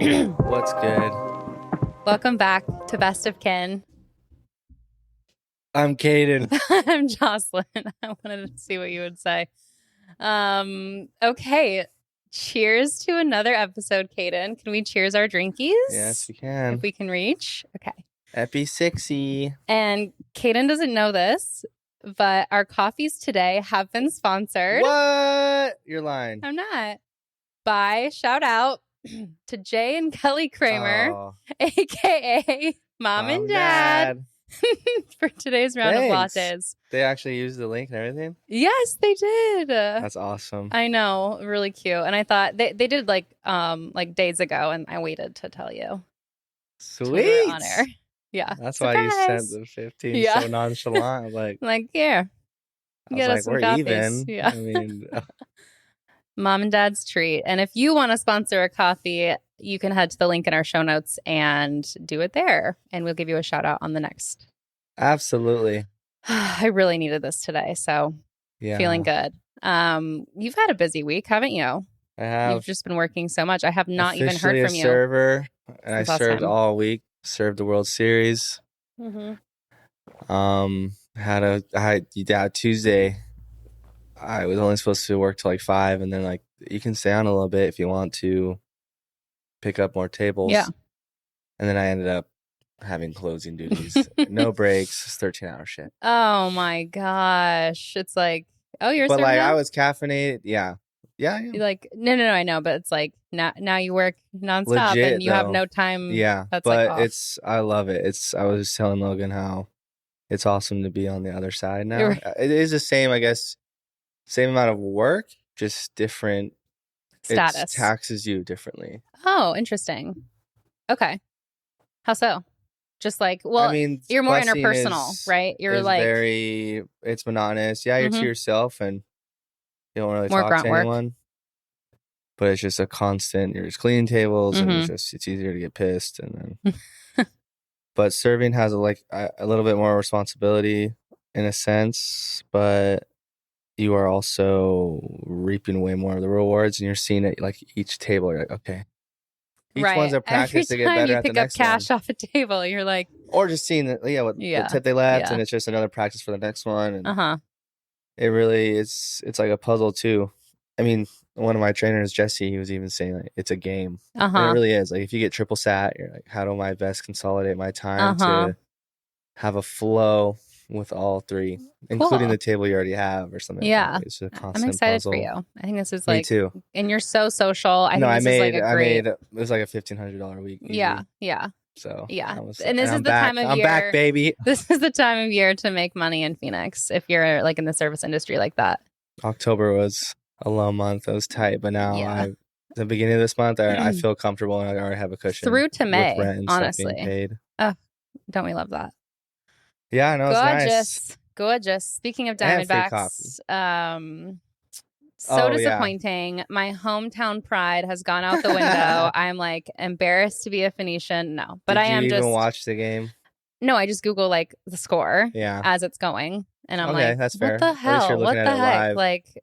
What's good? Welcome back to Best of Kin. I'm Kadin. I'm Joslyn. I wanted to see what you would say. Okay. Cheers to another episode, Kadin. Can we cheers our drinkies? Yes, we can. If we can reach. Okay. Epi 60. And Kadin doesn't know this, but our coffees today have been sponsored. What? You're lying. I'm not. By shout out to Jay and Kelly Kramer, aka Mom and Dad. For today's round of lattes. They actually used the link and everything? Yes, they did. That's awesome. I know. Really cute. And I thought they did like days ago, and I waited to tell you. Sweet. On air. Yeah. That's Surprise. why you sent the 15 so nonchalant. Like, here. Get us some we're coffees. Even. Yeah. I mean, Mom and Dad's treat. And if you want to sponsor a coffee, you can head to the link in our show notes and do it there. And we'll give you a shout out on the next. Absolutely. I really needed this today. So feeling good. You've had a busy week, haven't you? I have. You've just been working so much. I have not even heard from you. Server, and I served all week. Served the World Series. Mm-hmm. Had Tuesday. I was only supposed to work till like 5, and then like you can stay on a little bit if you want to pick up more tables. Yeah. And then I ended up having closing duties. No breaks, 13-hour shit. Oh my gosh. It's like, oh, you're But like now? I was caffeinated. Yeah. You're like, no, I know, but it's like now you work nonstop. Legit, and you have no time. Yeah. That's but like I love it. I was just telling Logan how it's awesome to be on the other side now. It is the same, I guess. Same amount of work, just different status. It taxes you differently. Oh, interesting. Okay. How so? Just like, well, I mean, you're more interpersonal, right? You're like it's monotonous. Yeah, you're to yourself and you don't really talk to anyone. But it's just a constant. You're just cleaning tables, and it's easier to get pissed, and then. But serving has a little bit more responsibility in a sense, but you are also reaping way more of the rewards, and you're seeing it like each table. You're like, okay, each one's a practice to get better at the next one. Every time you pick up cash off a table, you're like, or just seeing what the tip they left, and it's just another practice for the next one. And it really it's like a puzzle too. I mean, one of my trainers, Jesse, he was even saying like it's a game. And it really is. Like if you get triple sat, you're like, how do I best consolidate my time to have a flow with all three, including the table you already have or something. Yeah. Like it's a constant I'm excited puzzle. for you. I think this is like, me too. And you're so social. I made it was like a $1,500 week. Easy. Yeah. So and this is the time of year. I'm back, baby. This is the time of year to make money in Phoenix if you're like in the service industry like that. October was a low month. It was tight, but now the beginning of this month, I feel comfortable and I already have a cushion through to May. Rent and honestly, paid. Oh, don't we love that? Yeah, I know. It's gorgeous. Speaking of Diamondbacks, so disappointing. My hometown pride has gone out the window. I'm like embarrassed to be a Phoenician. No, but I am just. Did you even watch the game? No, I just Google like the score as it's going, and I'm like, that's fair. What the hell? What the heck? Live. Like,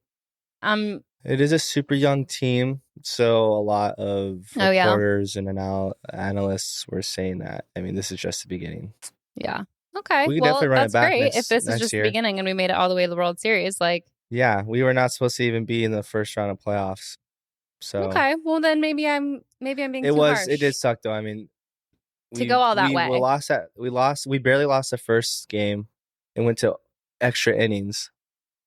It is a super young team, so a lot of reporters and analysts were saying that. I mean, this is just the beginning. Yeah. Okay. We could definitely run it back great. If this is just the beginning and we made it all the way to the World Series, like. Yeah, we were not supposed to even be in the first round of playoffs. So okay, well then maybe I'm being too harsh. It did suck though. I mean, to go all that way. We barely lost the first game and went to extra innings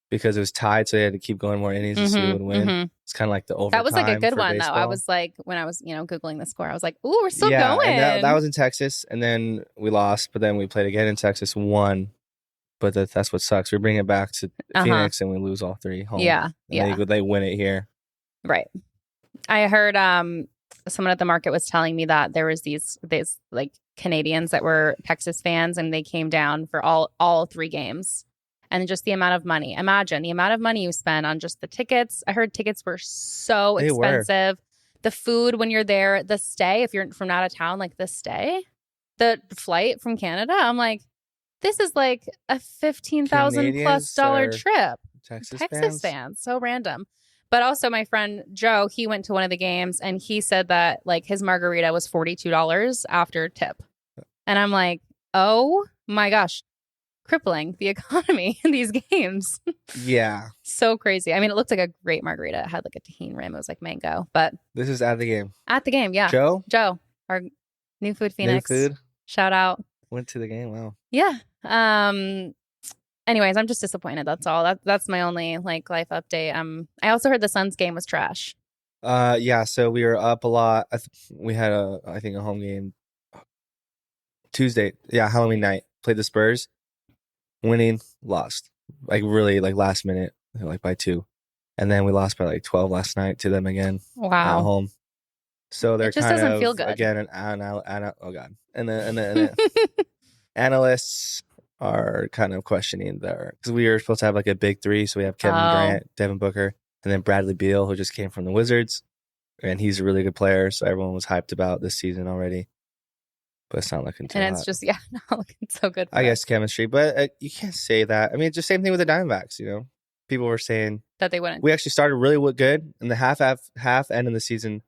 because it was tied, so they had to keep going more innings to see who would win. It's kind of like the overtime. That was like a good one, baseball. though. I was like, when I was, Googling the score, I was like, ooh, we're still going. And that was in Texas, and then we lost, but then we played again in Texas, won. But that's what sucks. We bring it back to Phoenix, and we lose all three home. Yeah. They win it here. Right. I heard someone at the market was telling me that there was these like Canadians that were Texas fans, and they came down for all 3 games. And just the amount of money. Imagine the amount of money you spend on just the tickets. I heard tickets were so expensive. The food when you're there, the stay, if you're from out of town, like the stay, the flight from Canada. I'm like, this is like a $15,000+ trip. Texas fans. So random. But also my friend Joe, he went to one of the games and he said that like his margarita was $42 after tip. And I'm like, oh my gosh, crippling the economy in these games. Yeah. So crazy. I mean, it looked like a great margarita. It had like a tahini rim. It was like mango, but this is at the game. At the game, yeah. Joe, our New Food Phoenix. New Food. Shout out. Went to the game. Wow. Yeah. Anyways, I'm just disappointed. That's all. That's my only like life update. I also heard the Suns game was trash. Yeah. So we were up a lot. We had I think a home game Tuesday. Yeah, Halloween night. Played the Spurs. Winning, lost. Like really, like last minute, like by 2, and then we lost by like 12 last night to them again. Wow. At home. So they're it just kind doesn't of feel good. Again oh god, and the analysts are kind of questioning because we were supposed to have like a big 3, so we have Kevin Durant, Devin Booker, and then Bradley Beal, who just came from the Wizards, and he's a really good player, so everyone was hyped about this season already. But it's not looking too hot. It's just not looking so good. I guess chemistry, but you can't say that. I mean, it's the same thing with the Diamondbacks. You know, people were saying that they wouldn't. We actually started really good, and the half end of the season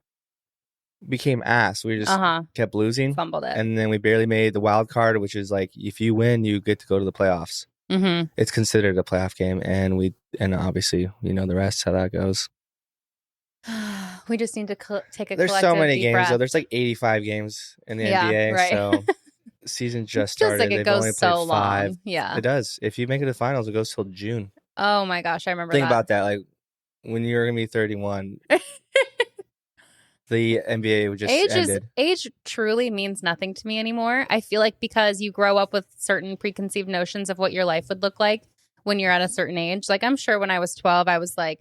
became ass. We just kept losing, fumbled it, and then we barely made the wild card, which is like if you win, you get to go to the playoffs. Mm-hmm. It's considered a playoff game, and obviously you know the rest how that goes. We just need to take a. There's so many games breath. though. There's like 85 games in the NBA, right. So the season just started. Like it They've goes only so played 5. long. Yeah, it does. If you make it to the finals, it goes till June. Oh my gosh, I remember. Think about that. Like when you're gonna be 31, the NBA would just ended. Age truly means nothing to me anymore. I feel like because you grow up with certain preconceived notions of what your life would look like when you're at a certain age. Like I'm sure when I was 12, I was like,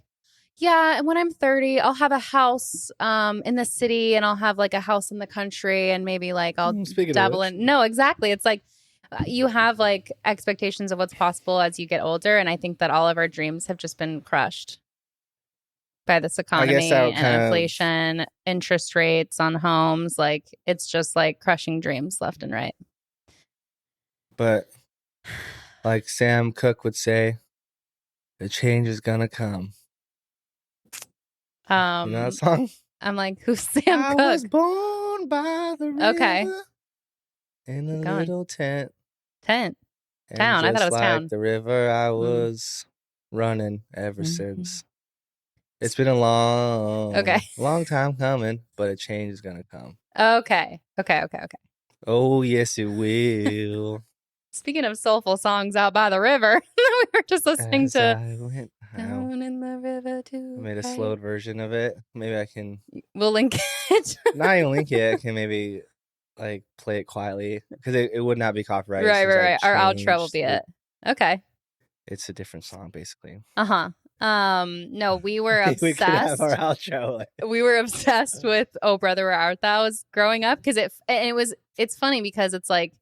yeah, and when I'm 30, I'll have a house in the city and I'll have like a house in the country and maybe like I'll dabble in. No, exactly. It's like you have like expectations of what's possible as you get older. And I think that all of our dreams have just been crushed by this economy and inflation, interest rates on homes. Like it's just like crushing dreams left and right. But like Sam Cooke would say, the change is gonna come. You know that song? I'm like, who's Sam Cooke? I was born by the river. Okay. In a little tent. Town. I thought it was like town. The river I was running ever since. It's been a long time coming, but a change is gonna come. Okay. Oh yes, it will. Speaking of soulful songs out by the river, we were just listening to Down in the River too. I made a slowed version of it. Maybe I can. We'll link it. Not even link it. I can maybe like play it quietly because it would not be copyrighted. Right. Our outro will be it. Okay. It's a different song, basically. No, we were obsessed. We could have our outro. We were obsessed with "Oh Brother Where Art Thou" growing up because it's funny because it's like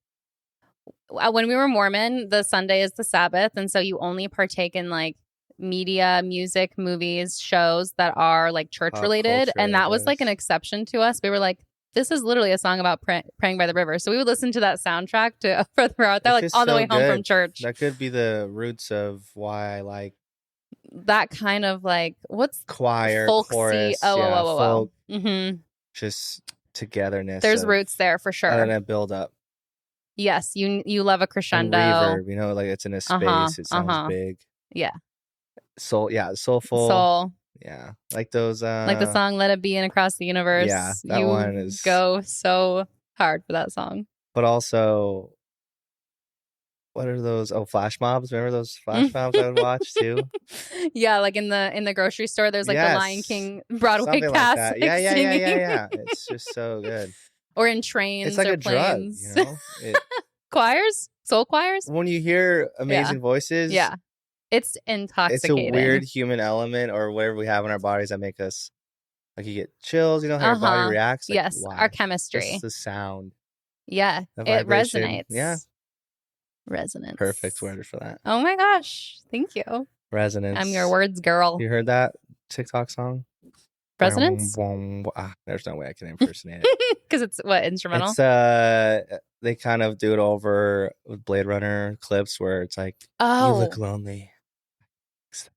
when we were Mormon, the Sunday is the Sabbath, and so you only partake in like media, music, movies, shows that are like church related, and that was like an exception to us. We were like, this is literally a song about praying by the river, so we would listen to that soundtrack to "Oh Brother Where Art Thou" like all the way home from church. That could be the roots of why I like that kind of like what's choir, folksy, chorus, folk. Just togetherness. There's roots there for sure. And a build up. Yes, you love a crescendo. And reverb, you know, like it's in a space. It sounds big. Yeah. Soulful. Soul. Yeah, like those. Like the song "Let It Be" and "Across the Universe." Yeah, that one is go so hard for that song. But also, what are those? Oh, flash mobs! Remember those flash mobs I would watch too? Yeah, like in the grocery store, there's like the Lion King Broadway something cast. Like that. Yeah. It's just so good. Or in trains, it's like or planes. Drug, you know? Choirs, soul choirs. When you hear amazing voices, it's intoxicating. It's a weird human element or whatever we have in our bodies that make us like you get chills. You know how your body reacts. Like, yes, our chemistry. It's the sound. Yeah, it resonates. Yeah, resonance. Perfect word for that. Oh my gosh, thank you. Resonance. I'm your words girl. You heard that TikTok song? Resonance? There's no way I can impersonate it. Because it's what, instrumental? It's they kind of do it over with Blade Runner clips where it's like, you look lonely.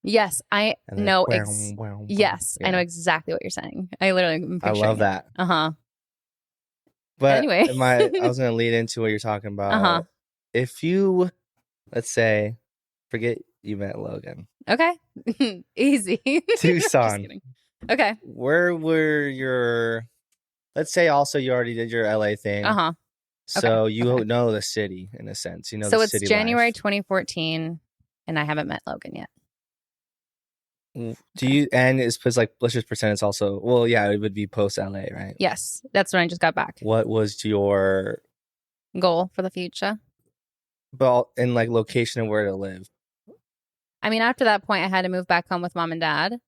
Yes, I know. Yes, Yeah. I know exactly what you're saying. I literally am I love that. But anyway, I was going to lead into what you're talking about. If you, let's say, forget you met Logan. Okay. Easy. Tucson. Just kidding. Okay. Where were your, let's say also you already did your LA thing. So you know the city in a sense. You know, so the it's city January life. 2014 and I haven't met Logan yet. Do you, and it's because like, let's just pretend it's also, well, yeah, it would be post LA, right? Yes. That's when I just got back. What was your goal for the future? But in like location and where to live. I mean, after that point, I had to move back home with mom and dad.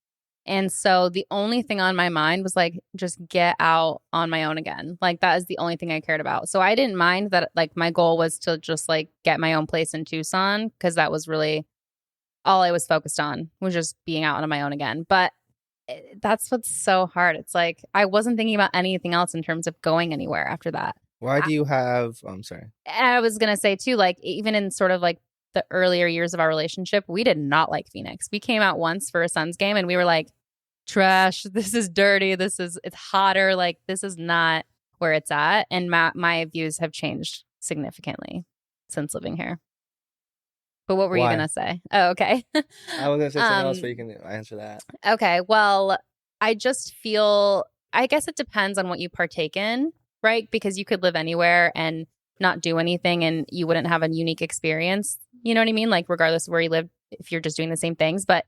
And so the only thing on my mind was like, just get out on my own again. Like that is the only thing I cared about. So I didn't mind that like my goal was to just like get my own place in Tucson because that was really all I was focused on was just being out on my own again. But that's what's so hard. It's like I wasn't thinking about anything else in terms of going anywhere after that. Why do you have, I'm sorry. I was going to say too, like even in sort of like the earlier years of our relationship, we did not like Phoenix. We came out once for a Suns game and we were like, trash, this is dirty, it's hotter, like this is not where it's at. And my views have changed significantly since living here. But what were you gonna say? Oh, okay. I was gonna say something else, but you can answer that. Okay, well, I just feel, I guess it depends on what you partake in, right? Because you could live anywhere and not do anything and you wouldn't have a unique experience. You know what I mean? Like regardless of where you live, if you're just doing the same things. But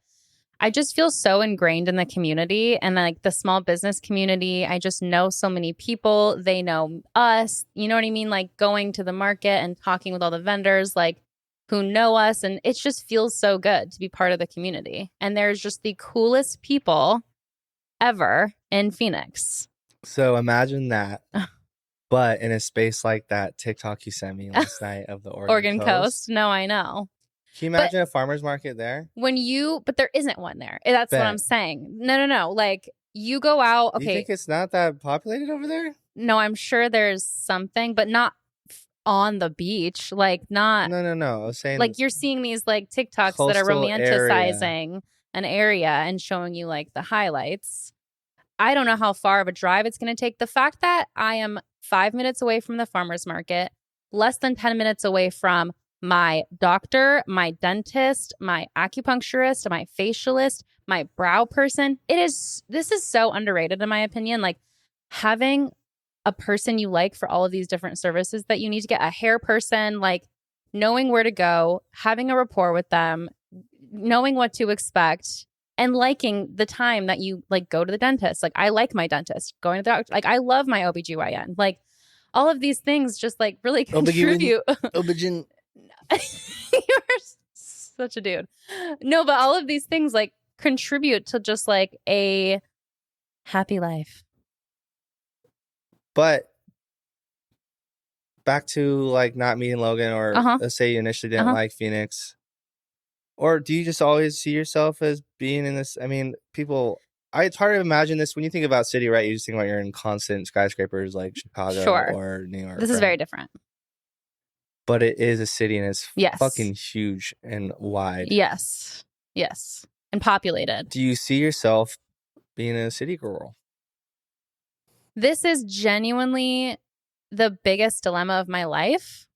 I just feel so ingrained in the community and like the small business community. I just know so many people. They know us. You know what I mean? Like going to the market and talking with all the vendors, like who know us. And it just feels so good to be part of the community. And there's just the coolest people ever in Phoenix. So imagine that. But in a space like that TikTok you sent me last night of the Oregon Coast. No, I know. Can you imagine a farmer's market there? But there isn't one there. That's what I'm saying. No. Like you go out. Okay. You think it's not that populated over there? No, I'm sure there's something, but not on the beach. Like not. No. I was saying like you're seeing these like TikToks that are romanticizing an area and showing you like the highlights. I don't know how far of a drive it's going to take. The fact that I am 5 minutes away from the farmer's market, less than 10 minutes away from my doctor, my dentist, my acupuncturist, my facialist, my brow person. This is so underrated in my opinion. Like having a person you like for all of these different services that you need to get, a hair person, like knowing where to go, having a rapport with them, knowing what to expect, and liking the time that you like go to the dentist. Like I like my dentist, going to the doctor. Like I love my OBGYN. Like all of these things just like really contribute. OBGYN. You're such a dude. No, but all of these things like contribute to just like a happy life. But back to like not meeting Logan or let's say you initially didn't like Phoenix. Or do you just always see yourself as being in this? I mean, it's hard to imagine this when you think about city, right? You just think about you're in constant skyscrapers like Chicago or New York. This is very different. But it is a city and it's fucking huge and wide. Yes. And populated. Do you see yourself being a city girl? This is genuinely the biggest dilemma of my life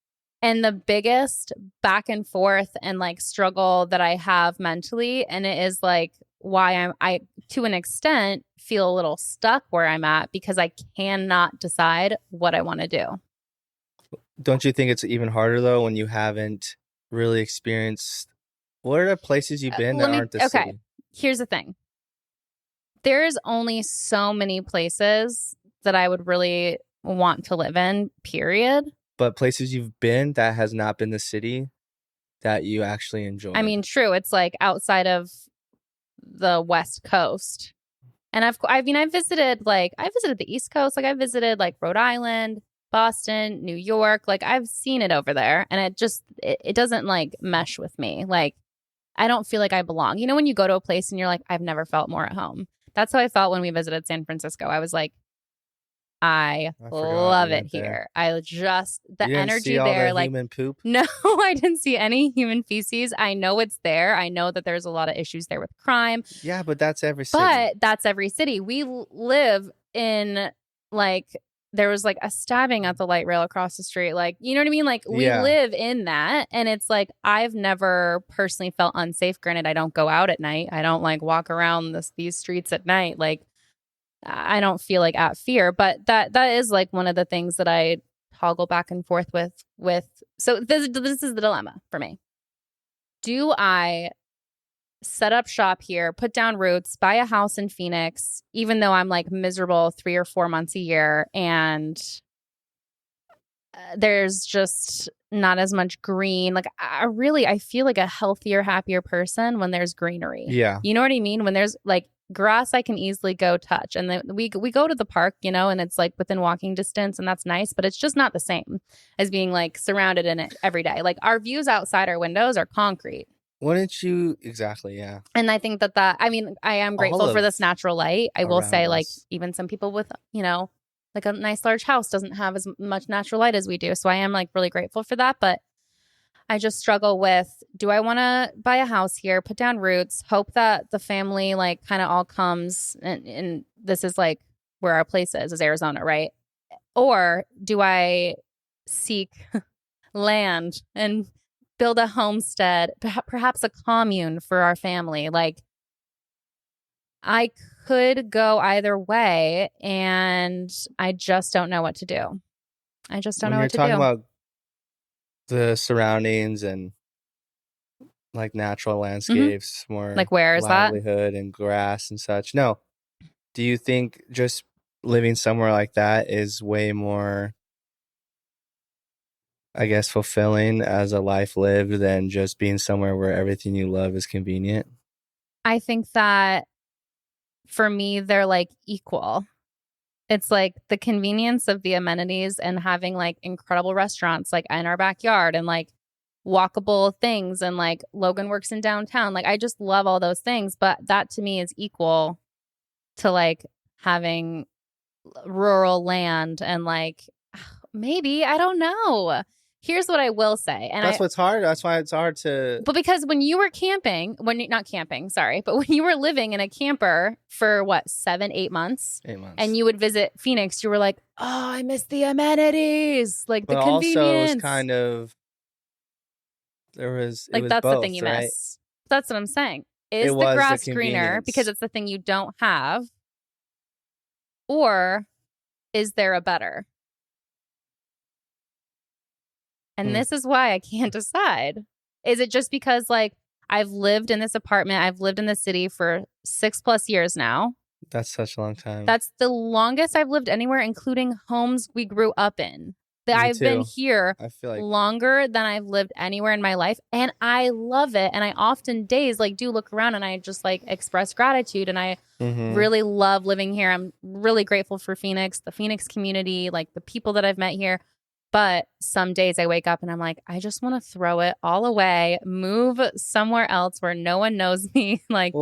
and the biggest back and forth and like struggle that I have mentally. And it is like why I to an extent feel a little stuck where I'm at because I cannot decide what I want to do. Don't you think it's even harder though when you haven't really experienced? What are the places you've been that aren't the city? Here's the thing. There's only so many places that I would really want to live in, period. But places you've been that has not been the city that you actually enjoy. I mean, true. It's like outside of the West Coast. And I visited the East Coast. Like I visited like Rhode Island, Boston, New York. Like I've seen it over there and it doesn't like mesh with me. Like I don't feel like I belong. You know, when you go to a place and you're like, I've never felt more at home. That's how I felt when we visited San Francisco. I was like, I forgot love you it went there. here. I just, the You didn't energy see all there, the like, human poop? no, I didn't see any human feces. I know it's there. I know that there's a lot of issues there with crime. Yeah, but that's every city. But that's every city. We live in, like, there was like a stabbing at the light rail across the street. Like, you know what I mean? Like, we live in that. And it's like, I've never personally felt unsafe. Granted, I don't go out at night. I don't like walk around these streets at night. Like, I don't feel like at fear. But that is like one of the things that I toggle back and forth with. So this is the dilemma for me. Do I set up shop here, put down roots, buy a house in Phoenix, even though I'm like miserable 3 or 4 months a year and there's just not as much green. Like, I feel like a healthier, happier person when there's greenery. Yeah. You know what I mean? When there's like grass I can easily go touch. And then we go to the park, you know, and it's like within walking distance and that's nice, but it's just not the same as being like surrounded in it every day. Like, our views outside our windows are concrete. Wouldn't you? Exactly, yeah. And I think that I mean, I am grateful for this natural light. I will say, like, even some people with, you know, like a nice large house doesn't have as much natural light as we do. So I am like really grateful for that. But I just struggle with, do I want to buy a house here, put down roots, hope that the family like kind of all comes and this is like where our place is Arizona, right? Or do I seek land and build a homestead, perhaps a commune for our family? Like, I could go either way, and I just don't know what to do. I just don't know what to do. When you're talking about the surroundings and like natural landscapes, more like, where is livelihood and grass and such. No. Do you think just living somewhere like that is way more, I guess, fulfilling as a life lived than just being somewhere where everything you love is convenient? I think that for me, they're like equal. It's like the convenience of the amenities and having like incredible restaurants like in our backyard and like walkable things and like Logan works in downtown. Like, I just love all those things, but that to me is equal to like having rural land and like, maybe, I don't know. Here's what I will say. And that's what's hard. That's why it's hard to. But because when you were camping, not camping, sorry, but when you were living in a camper for what, 7-8 months? 8 months. And you would visit Phoenix, you were like, oh, I miss the amenities, like but the convenience. Also, it was kind of, like, that's both, the thing you right? miss. That's what I'm saying. Is the grass greener because it's the thing you don't have? Or is there a better? And this is why I can't decide. Is it just because, like, I've lived in this apartment, I've lived in the city for 6+ years now? That's such a long time. That's the longest I've lived anywhere, including homes we grew up in. I've been here I feel like longer than I've lived anywhere in my life. And I love it. And I often days like do look around and I just like express gratitude. And I really love living here. I'm really grateful for Phoenix, the Phoenix community, like the people that I've met here. But some days I wake up and I'm like, I just want to throw it all away, move somewhere else where no one knows me, like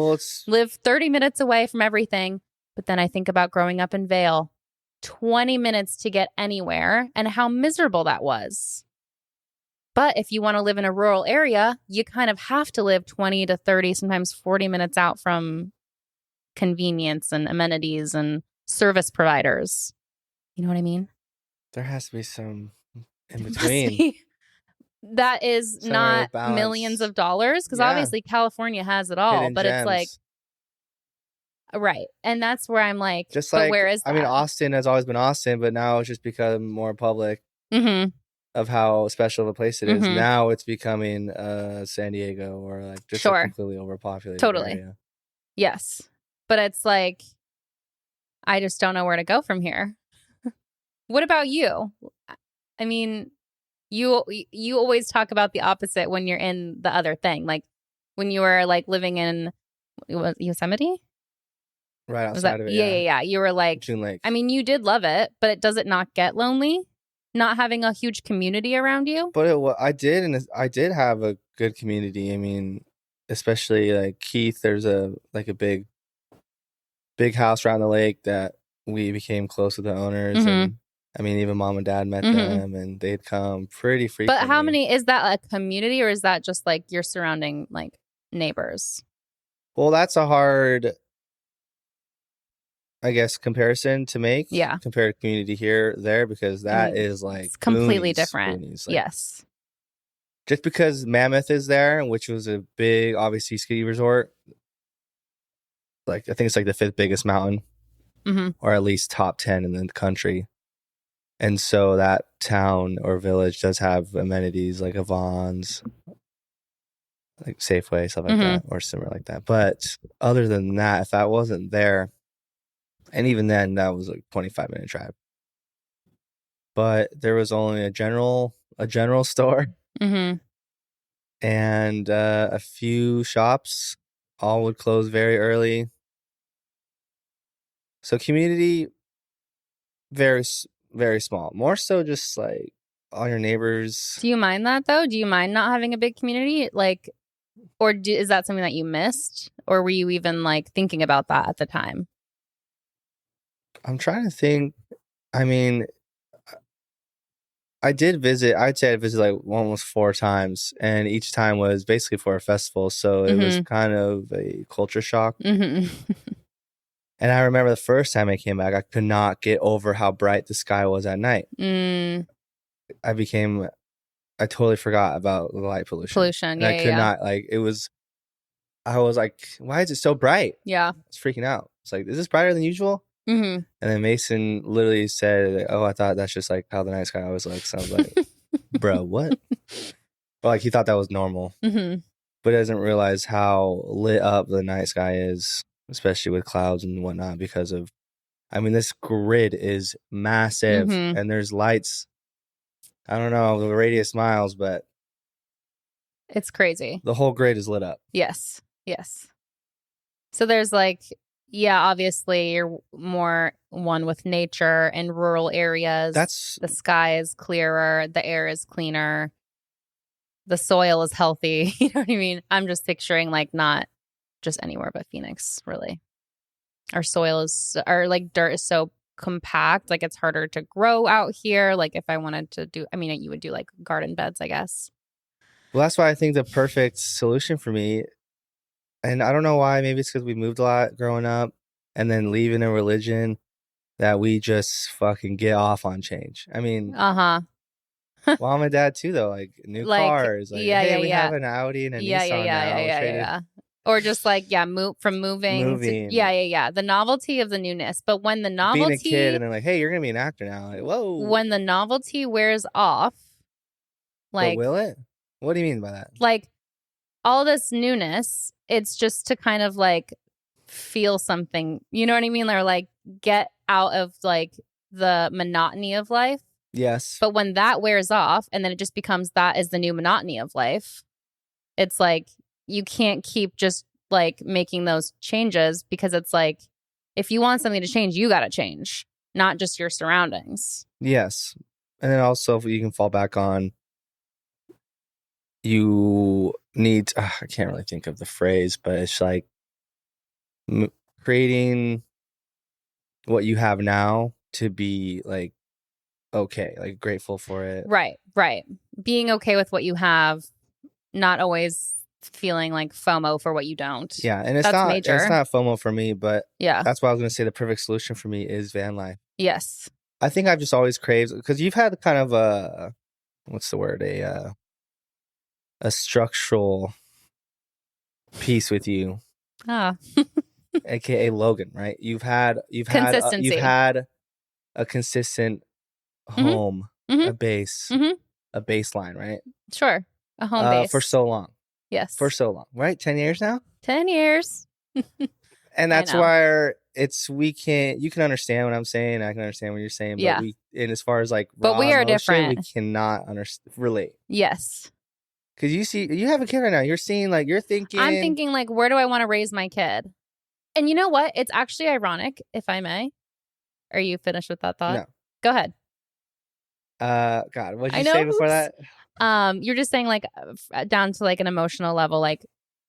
live 30 minutes away from everything. But then I think about growing up in Vail, 20 minutes to get anywhere and how miserable that was. But if you want to live in a rural area, you kind of have to live 20 to 30, sometimes 40 minutes out from convenience and amenities and service providers. You know what I mean? There has to be some in between. That is not millions of dollars because obviously California has it all, but it's like, right. And that's where I'm like, just but like, where is that? I mean, Austin has always been Austin, but now it's just become more public of how special of a place it is. Now it's becoming San Diego or like just a completely overpopulated area. Yes. But it's like, I just don't know where to go from here. What about you? I mean, you always talk about the opposite when you're in the other thing. Like when you were like living in Yosemite? Right outside of it. Yeah. You were like, June Lake. I mean, you did love it, but does it not get lonely? Not having a huge community around you? But I did, and I did have a good community. I mean, especially like Keith, there's a big house around the lake that we became close with the owners, and I mean, even mom and dad met them, and they'd come pretty frequently. But how many, is that a community, or is that just like your surrounding like neighbors? Well, that's a hard, I guess, comparison to make. Yeah. Compare community there, because that is like it's completely boonies, different. Boonies. Like, yes. Just because Mammoth is there, which was a big, obviously, ski resort, like I think it's like the 5th biggest mountain, or at least top 10 in the country. And so that town or village does have amenities like Avon's, like Safeway, stuff like that, or similar like that. But other than that, if that wasn't there, and even then, that was like 25-minute drive. But there was only a general store, and a few shops. All would close very early. So community, very, very small. More so just like all your neighbors. Do you mind that though? Do you mind not having a big community? Like, or is that something that you missed? Or were you even like thinking about that at the time? I'm trying to think. I mean, I did visit. I'd say I visited like almost 4 times, and each time was basically for a festival. So it was kind of a culture shock. And I remember the first time I came back, I could not get over how bright the sky was at night. I totally forgot about the light pollution. Yeah, I could not, like, I was like, why is it so bright? Yeah. I was freaking out. It's like, is this brighter than usual? And then Mason literally said, oh, I thought that's just like how the night sky always looks. I was like, bro, what? Well, like, he thought that was normal. But doesn't realize how lit up the night sky is, especially with clouds and whatnot, because of, I mean, this grid is massive, and there's lights. I don't know the radius miles, but it's crazy. The whole grid is lit up. Yes. So there's like, yeah, obviously you're more one with nature and rural areas. The sky is clearer, the air is cleaner, the soil is healthy. You know what I mean? I'm just picturing like not just anywhere but Phoenix, really. Our like dirt is so compact, like it's harder to grow out here. Like if I wanted to do, I mean, you would do like garden beds, I guess. Well, that's why I think the perfect solution for me, and I don't know why, maybe it's because we moved a lot growing up and then leaving a religion, that we just fucking get off on change. I mean, mom and dad too, though, like new cars, like, hey, we have an Audi and a Nissan now. Or just like, moving. The novelty of the newness. But when the novelty, being a kid, and they're like, hey, you're gonna be an actor now. Like, whoa. When the novelty wears off, like, but will it? What do you mean by that? Like all this newness, it's just to kind of like feel something. You know what I mean? Or like get out of like the monotony of life. Yes. But when that wears off, and then it just becomes that is the new monotony of life, it's like you can't keep just like making those changes, because it's like if you want something to change, you got to change, not just your surroundings. Yes. And then also you can fall back on, you need, I can't really think of the phrase, but it's like creating what you have now to be like okay, like grateful for it. Right. Being okay with what you have, not always feeling like FOMO for what you don't. Yeah, and it's not FOMO for me, but that's why I was going to say the perfect solution for me is van life. Yes. I think I've just always craved, because you've had kind of a, what's the word, a structural piece with you. AKA Logan, right? You've had a consistent home, a base, a baseline, right? Sure. A home base. For so long. Yes. For so long, right? 10 years now? 10 years. And that's why you can understand what I'm saying. I can understand what you're saying. But and as far as like, but we are emotion, different. We cannot relate. Yes. Because you have a kid right now. You're seeing, like, you're thinking. I'm thinking, like, where do I want to raise my kid? And you know what? It's actually ironic, if I may. Are you finished with that thought? No. Go ahead. God, what did you say before that? You're just saying, like, down to like an emotional level, like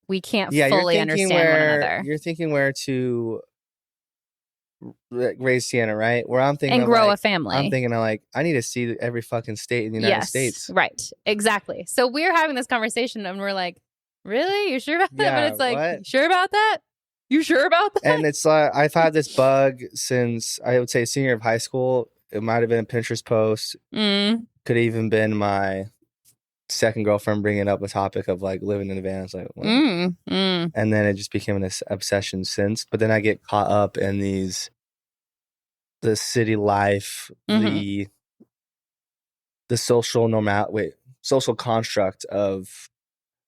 we can't fully understand one another. You're thinking where to raise Sienna, right? Where I'm thinking and of grow like, a family. I'm thinking of like, I need to see every fucking state in the United States. Right. Exactly. So we're having this conversation and we're like, really? You sure about that? Yeah, But it's like, what? you sure about that? You sure about that? And it's like, I've had this bug since I would say senior of high school. It might have been a Pinterest post. Could have even been my second girlfriend bringing up a topic of like living in a van. It's like, what? And then it just became an obsession since. But then I get caught up in the city life, the social construct of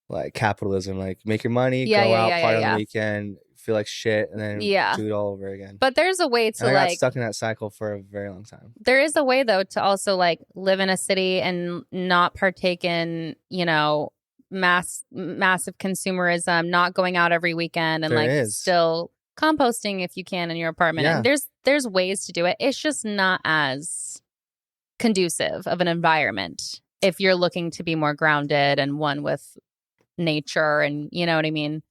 like capitalism, like make your money, go out, party on the weekend, feel like shit, and then do it all over again. But there's a way to and I got stuck in that cycle for a very long time. There is a way though to also like live in a city and not partake in, you know, massive consumerism, not going out every weekend, and still composting if you can in your apartment. Yeah. And there's ways to do it. It's just not as conducive of an environment if you're looking to be more grounded and one with nature, and you know what I mean.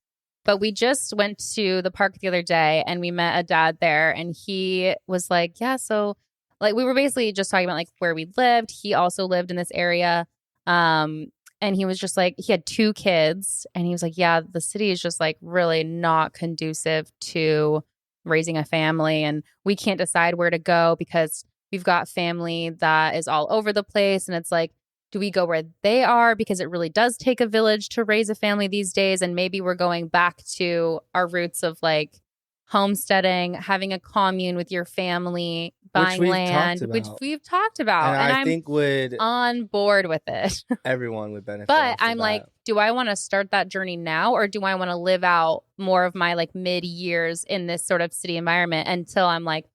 But we just went to the park the other day and we met a dad there, and he was like, yeah, so like we were basically just talking about like where we lived. He also lived in this area. And he was just like, he had 2 kids, and he was like, yeah, the city is just like really not conducive to raising a family, and we can't decide where to go because we've got family that is all over the place. And it's like, do we go where they are? Because it really does take a village to raise a family these days. And maybe we're going back to our roots of like homesteading, having a commune with your family, buying land, which we've talked about. And I think would on board with it. Everyone would benefit. But I'm like, do I want to start that journey now, or do I want to live out more of my like mid years in this sort of city environment until I'm like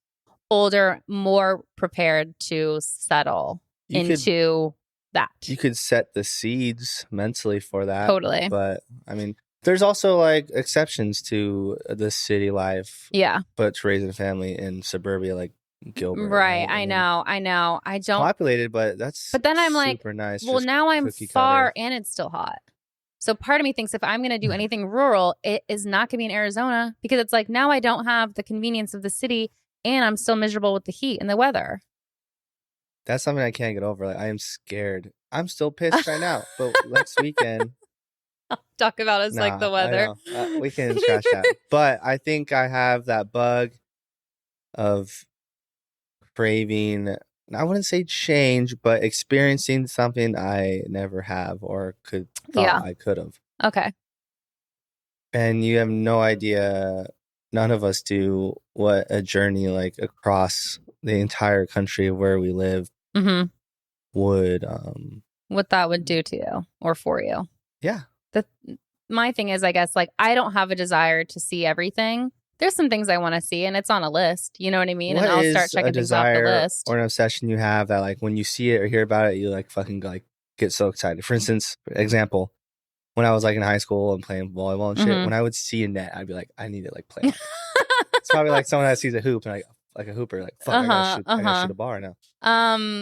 older, more prepared to settle into that? You could set the seeds mentally for that. Totally. But I mean, there's also like exceptions to the city life. Yeah. But to raising a family in suburbia like Gilbert. Right. I know. I don't populated, but then I'm like, super nice. Well, now I'm far and it's still hot. So part of me thinks if I'm going to do anything rural, it is not going to be in Arizona, because it's like now I don't have the convenience of the city and I'm still miserable with the heat and the weather. That's something I can't get over. Like, I am scared. I'm still pissed right now, but next weekend. Talk about us like the weather. We can trash that. But I think I have that bug of craving, I wouldn't say change, but experiencing something I never have or thought I could have. Okay. And you have no idea, none of us do, what a journey like across the entire country of where we live would what that would do to you or for you. Yeah. My thing is, I guess, like, I don't have a desire to see everything. There's some things I want to see, and it's on a list. You know what I mean? What and I'll start checking things off the list. Or an obsession you have that, like, when you see it or hear about it, you like fucking like get so excited. For instance, example, when I was like in high school and playing volleyball and shit, when I would see a net, I'd be like, I need to like play. It's probably like someone that sees a hoop and like a hooper, like fuck, I gotta shoot a ball right now.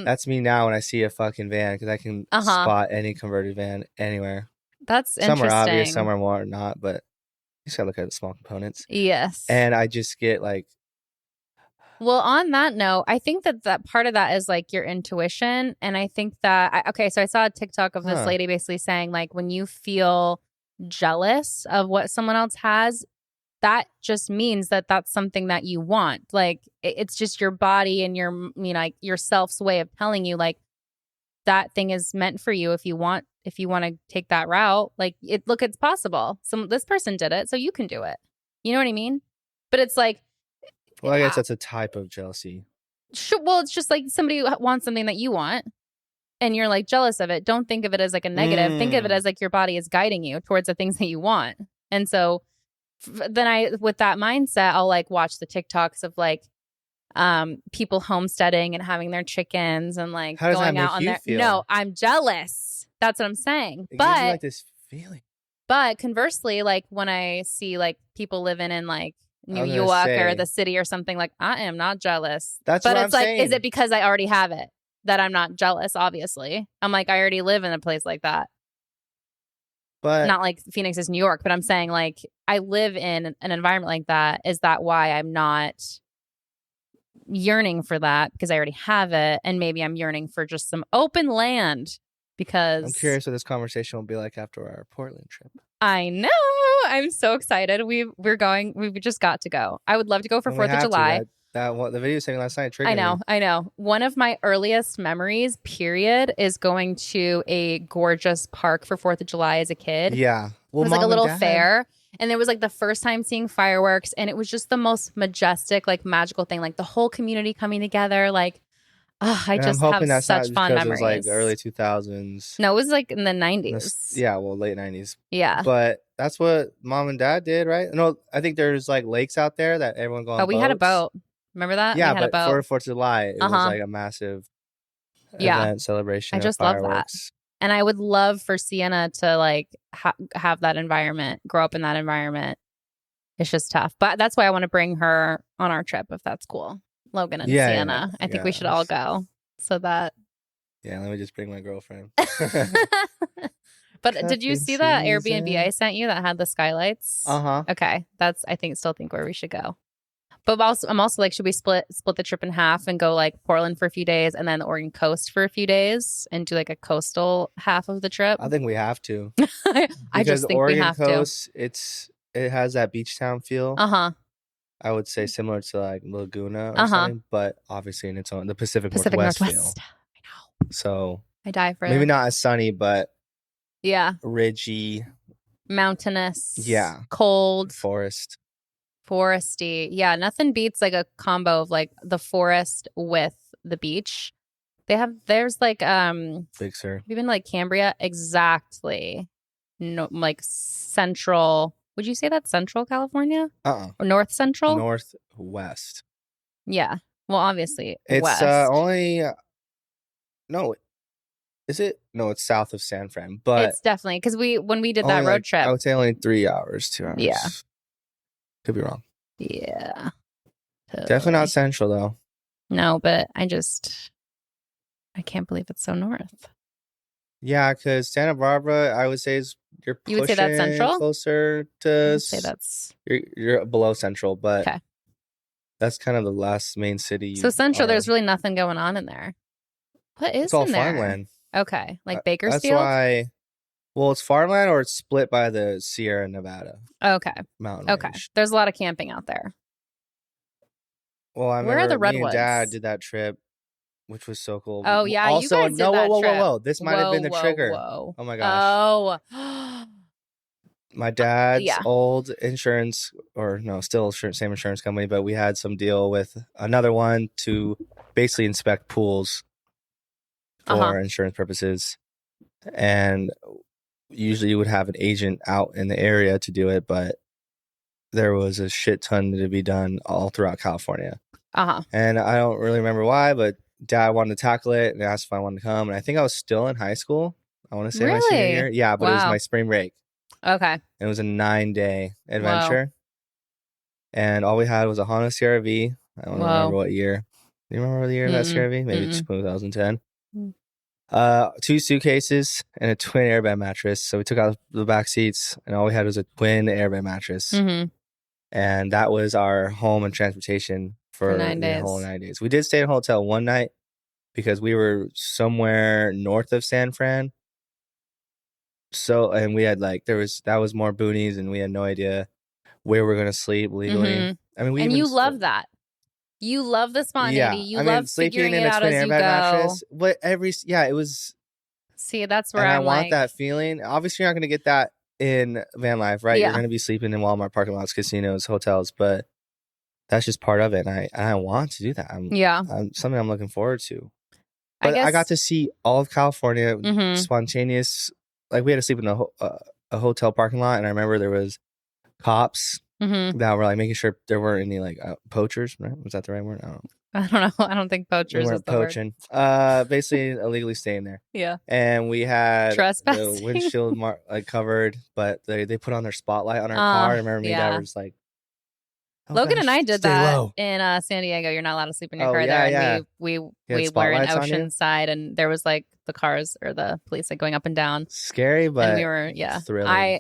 That's me now when I see a fucking van, because I can spot any converted van anywhere. That's interesting. Some are obvious, some are more not, but you just gotta look at the small components. Yes. And I just get like. Well, on that note, I think that part of that is like your intuition. And I think that, so I saw a TikTok of this lady basically saying, like, when you feel jealous of what someone else has, that just means that that's something that you want. Like, it's just your body and your, like your self's way of telling you, like, that thing is meant for you if you want to take that route. Like, it's possible. This person did it, so you can do it. You know what I mean? But it's like, well, I guess that's a type of jealousy. Sure, well, it's just like somebody wants something that you want and you're like jealous of it. Don't think of it as like a negative. Think of it as like your body is guiding you towards the things that you want. And so then with that mindset, I'll like watch the TikToks of like people homesteading and having their chickens and like going out on their feel? No, I'm jealous. That's what I'm saying. It gives you like this feeling. But conversely, like when I see like people living in like New York or the city or something, like, I am not jealous. But it's like, is it because I already have it that I'm not jealous? Obviously, I'm like, I already live in a place like that. But not like Phoenix is New York, but I'm saying like I live in an environment like that. Is that why I'm not yearning for that because I already have it. And maybe I'm yearning for just some open land because I'm curious what this conversation will be like after our Portland trip. I know. I'm so excited. We're going. We just got to go. I would love to go for 4th of July. The video you saying last night triggered me. I know. One of my earliest memories, period, is going to a gorgeous park for 4th of July as a kid. Yeah. Well, it was like a little fair. And it was like the first time seeing fireworks. And it was just the most majestic, like magical thing. Like the whole community coming together. Like, I just have such fond memories. It was like early 2000s. No, it was like in the 90s. Yeah, well, late 90s. Yeah. But that's what mom and dad did, right? No, I think there's like lakes out there that everyone go on. Oh, we had a boat. Remember that? Yeah, we had but for 4th of July, it was like a massive event, celebration. I just love that. And I would love for Sienna to like have that environment, grow up in that environment. It's just tough. But that's why I want to bring her on our trip, if that's cool. Logan and Sienna. I think we should all go. So that. Yeah, let me just bring my girlfriend. But did you see that Airbnb I sent you that had the skylights? Uh-huh. Okay. That's, I still think where we should go. But I'm also like, should we split the trip in half and go like Portland for a few days and then the Oregon coast for a few days and do like a coastal half of the trip? I think we have to. I just think Oregon we have coast, to. It has that beach town feel. Uh-huh. I would say similar to like Laguna or something, but obviously in its own, the Pacific Northwest feel. I know. So I die for maybe not as sunny, but ridgy, mountainous, cold, foresty. Yeah, nothing beats like a combo of like the forest with the beach. There's like Big Sur. We've been like Cambria, exactly. No, like central. Would you say that's Central California? Or North Central? Northwest. Yeah. Well, obviously, it's west. Only. No, is it? No, it's south of San Fran, but it's definitely because when we did that road trip, I would say only 3 hours, 2 hours. Yeah, could be wrong. Yeah, totally. Definitely not central though. No, but I can't believe it's so north. Yeah, because Santa Barbara, I would say you would say that's central, closer to. I would say that's you're below central, but that's kind of the last main city. So central, there's really nothing going on in there. What is it's all in there? farmland. Okay, like Bakersfield. That's why. Well, it's farmland or it's split by the Sierra Nevada. Okay. Mountain range. There's a lot of camping out there. Well, I remember where are the redwoods? Me and Dad did that trip, which was so cool. Oh yeah, also, you guys did that trip. Whoa! This might have been the trigger. Whoa. Oh my gosh. Oh. My dad's old insurance, or no, still same insurance company, but we had some deal with another one to basically inspect pools for insurance purposes, and usually you would have an agent out in the area to do it, but there was a shit ton to be done all throughout California. And I don't really remember why, but Dad wanted to tackle it and asked if I wanted to come. And I think I was still in high school. I want to say my senior year. Yeah, but it was my spring break. Okay. And it was a 9-day adventure. Wow. And all we had was a Honda CRV. I don't remember what year. Do you remember the year of that CRV? Maybe 2010. 2 suitcases and a twin airbed mattress. So we took out the back seats and all we had was a twin airbed mattress. And that was our home and transportation for 9 days. The whole 9 days. We did stay in a hotel one night because we were somewhere north of San Fran. So, and we had that was more boonies and we had no idea where we're going to sleep legally. I mean, you love that. You love the spontaneity. You love figuring it out as you go. Mattress, but it was. See, that's where I want that feeling. Obviously, you're not going to get that in van life, right? Yeah. You're going to be sleeping in Walmart parking lots, casinos, hotels, but that's just part of it. And I want to do that. Something I'm looking forward to. But I got to see all of California, spontaneous. Like we had to sleep in a hotel parking lot, and I remember there was cops that were like making sure there weren't any poachers. Right? Was that the right word? I don't know. I don't think poachers is the poaching. Word. Basically illegally staying there. Yeah. And we had the windshield covered, but they put on their spotlight on our car. I remember me and Dad were just like, Logan and I did that in San Diego. You're not allowed to sleep in your car there. And we were in Oceanside, and there was the cars or the police going up and down. Scary, but and we were thrilling. I